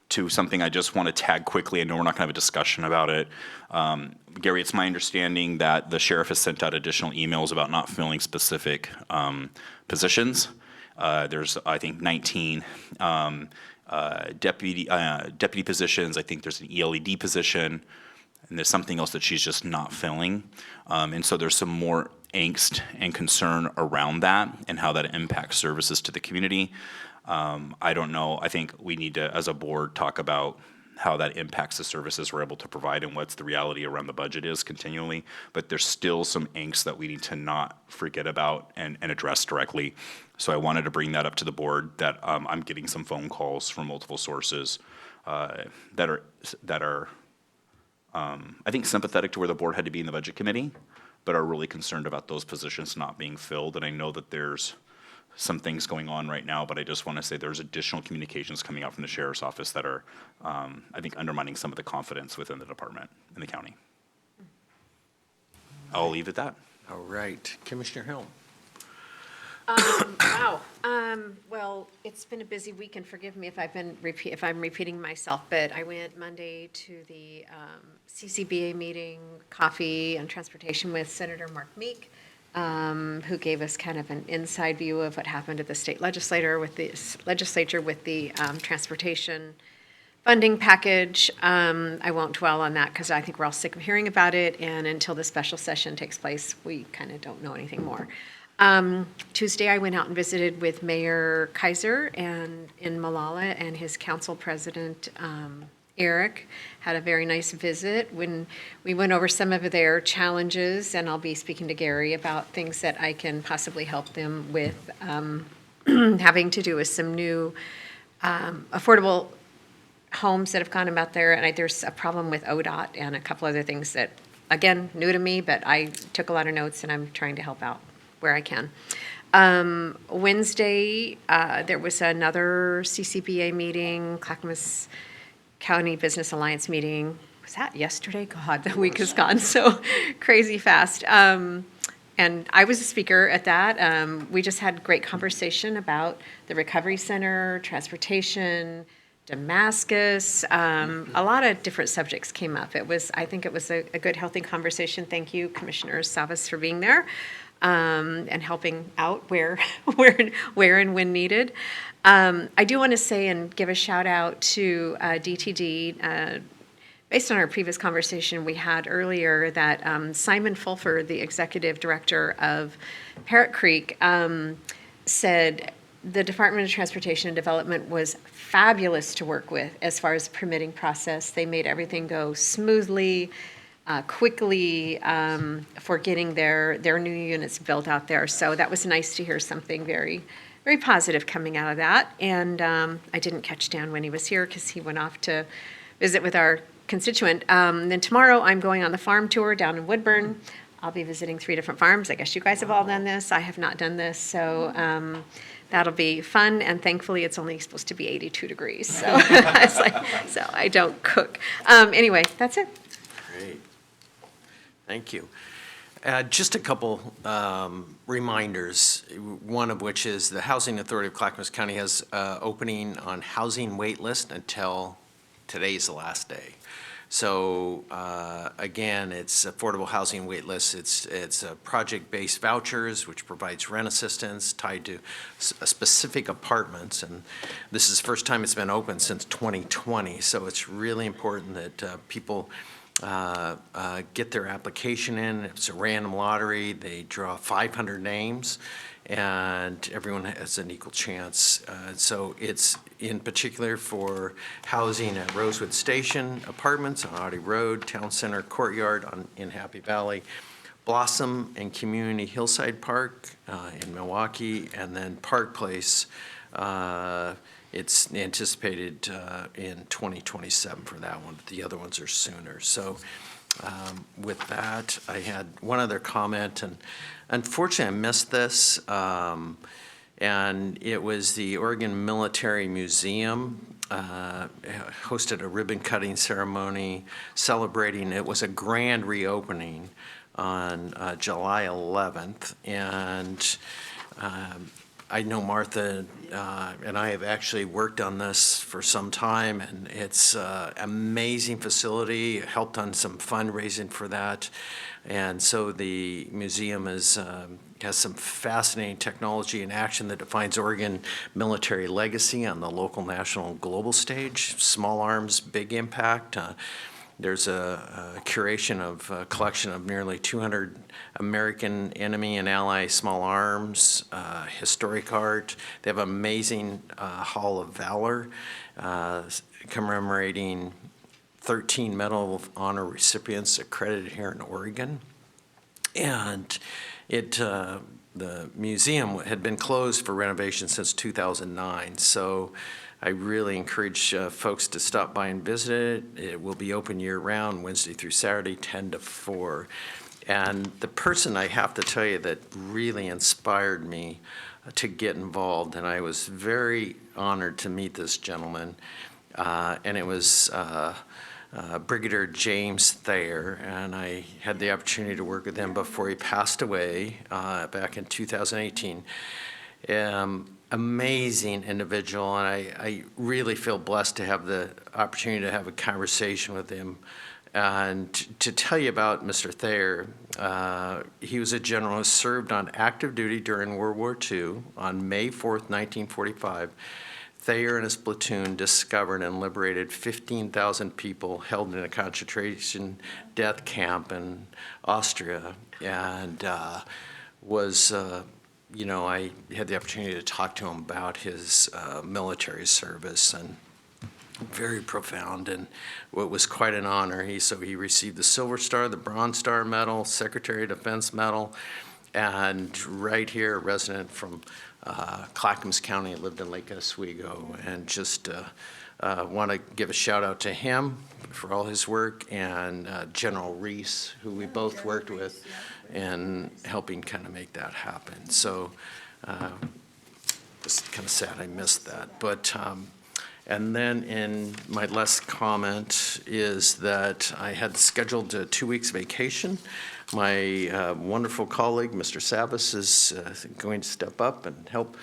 to something I just want to tag quickly. I know we're not going to have a discussion about it. Gary, it's my understanding that the sheriff has sent out additional emails about not filling specific positions. There's, I think, 19 deputy positions. I think there's an ELED position, and there's something else that she's just not filling. And so there's some more angst and concern around that and how that impacts services to the community. I don't know. I think we need to, as a board, talk about how that impacts the services we're able to provide and what's the reality around the budget is continually. But there's still some angst that we need to not forget about and address directly. So I wanted to bring that up to the board that I'm getting some phone calls from multiple sources that are I think sympathetic to where the board had to be in the budget committee, but are really concerned about those positions not being filled. And I know that there's some things going on right now, but I just want to say there's additional communications coming out from the sheriff's office that are, I think, undermining some of the confidence within the department in the county. I'll leave it at that. All right, Commissioner Hill. Wow. Well, it's been a busy week, and forgive me if if I'm repeating myself, but I went Monday to the CCBA meeting, coffee and transportation with Senator Mark Meek, who gave us kind of an inside view of what happened at the state legislature with the transportation funding package. I won't dwell on that because I think we're all sick of hearing about it, and until the special session takes place, we kind of don't know anything more. Tuesday, I went out and visited with Mayor Kaiser and in Malala and his council president, Eric. Had a very nice visit. When we went over some of their challenges, and I'll be speaking to Gary about things that I can possibly help them with, having to do with some new affordable homes that have gone about there. And there's a problem with ODOT and a couple other things that, again, new to me, but I took a lot of notes and I'm trying to help out where I can. Wednesday, there was another CCBA meeting, Clackamas County Business Alliance meeting. Was that yesterday? God, the week has gone so crazy fast. And I was a speaker at that. We just had great conversation about the Recovery Center, transportation, Damascus, a lot of different subjects came up. I think it was a good, healthy conversation. Thank you, Commissioner Savas, for being there. And helping out where and when needed. I do want to say and give a shout out to DTD. Based on our previous conversation we had earlier, that Simon Fulford, the executive director of Parrot Creek, said the Department of Transportation and Development was fabulous to work with as far as the permitting process. They made everything go smoothly, quickly, for getting their new units built out there. So that was nice to hear something very, very positive coming out of that. And I didn't catch Dan when he was here because he went off to visit with our constituent. Then tomorrow I'm going on the farm tour down in Woodburn. I'll be visiting 3 different farms. I guess you guys have all done this. I have not done this. So that'll be fun. And thankfully it's only supposed to be 82 degrees. So, so I don't cook. Anyway, that's it. Great. Thank you. Just a couple reminders, one of which is the Housing Authority of Clackamas County has opening on housing wait list until today's the last day. So again, it's affordable housing wait list. It's project-based vouchers, which provides rent assistance tied to specific apartments. And this is the first time it's been open since 2020. So it's really important that people get their application in. It's a random lottery. They draw 500 names, and everyone has an equal chance. So it's in particular for housing at Rosewood Station Apartments on Audie Road, Town Center Courtyard in Happy Valley, Blossom and Community Hillside Park in Milwaukee, and then Park Place. It's anticipated in 2027 for that one, but the other ones are sooner. So with that, I had one other comment, and unfortunately I missed this, and it was the Oregon Military Museum hosted a ribbon-cutting ceremony celebrating, it was a grand reopening on July 11th, and I know Martha and I have actually worked on this for some time, and it's an amazing facility, helped on some fundraising for that. And so the museum has some fascinating technology in action that defines Oregon military legacy on the local, national, and global stage. Small arms, big impact. There's a curation of a collection of nearly 200 American enemy and ally small arms, historic art. They have an amazing Hall of Valor commemorating 13 Medal of Honor recipients accredited here in Oregon. And the museum had been closed for renovation since 2009. So I really encourage folks to stop by and visit it. It will be open year-round, Wednesday through Saturday, 10 to 4. And the person I have to tell you that really inspired me to get involved, and I was very honored to meet this gentleman, and it was Brigadier James Thayer, and I had the opportunity to work with him before he passed away back in 2018. Amazing individual, and I really feel blessed to have the opportunity to have a conversation with him. And to tell you about Mr. Thayer, he was a general who served on active duty during World War II. On May 4th, 1945, Thayer and his platoon discovered and liberated 15,000 people held in a concentration death camp in Austria, and I had the opportunity to talk to him about his military service, and very profound, and what was quite an honor. He received the Silver Star, the Bronze Star Medal, Secretary of Defense Medal, and right here, a resident from Clackamas County, lived in Lake Oswego, and just want to give a shout out to him for all his work, and General Reese, who we both worked with, in helping kind of make that happen. So it's kind of sad I missed that. But and then in my last comment is that I had scheduled 2 weeks vacation. My wonderful colleague, Mr. Savas, is going to step up and help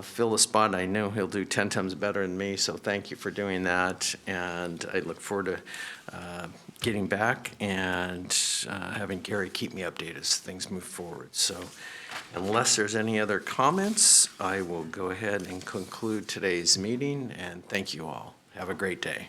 fill the spot. I know he'll do 10 times better than me, so thank you for doing that. And I look forward to getting back and having Gary keep me updated as things move forward. So unless there's any other comments, I will go ahead and conclude today's meeting, and thank you all. Have a great day.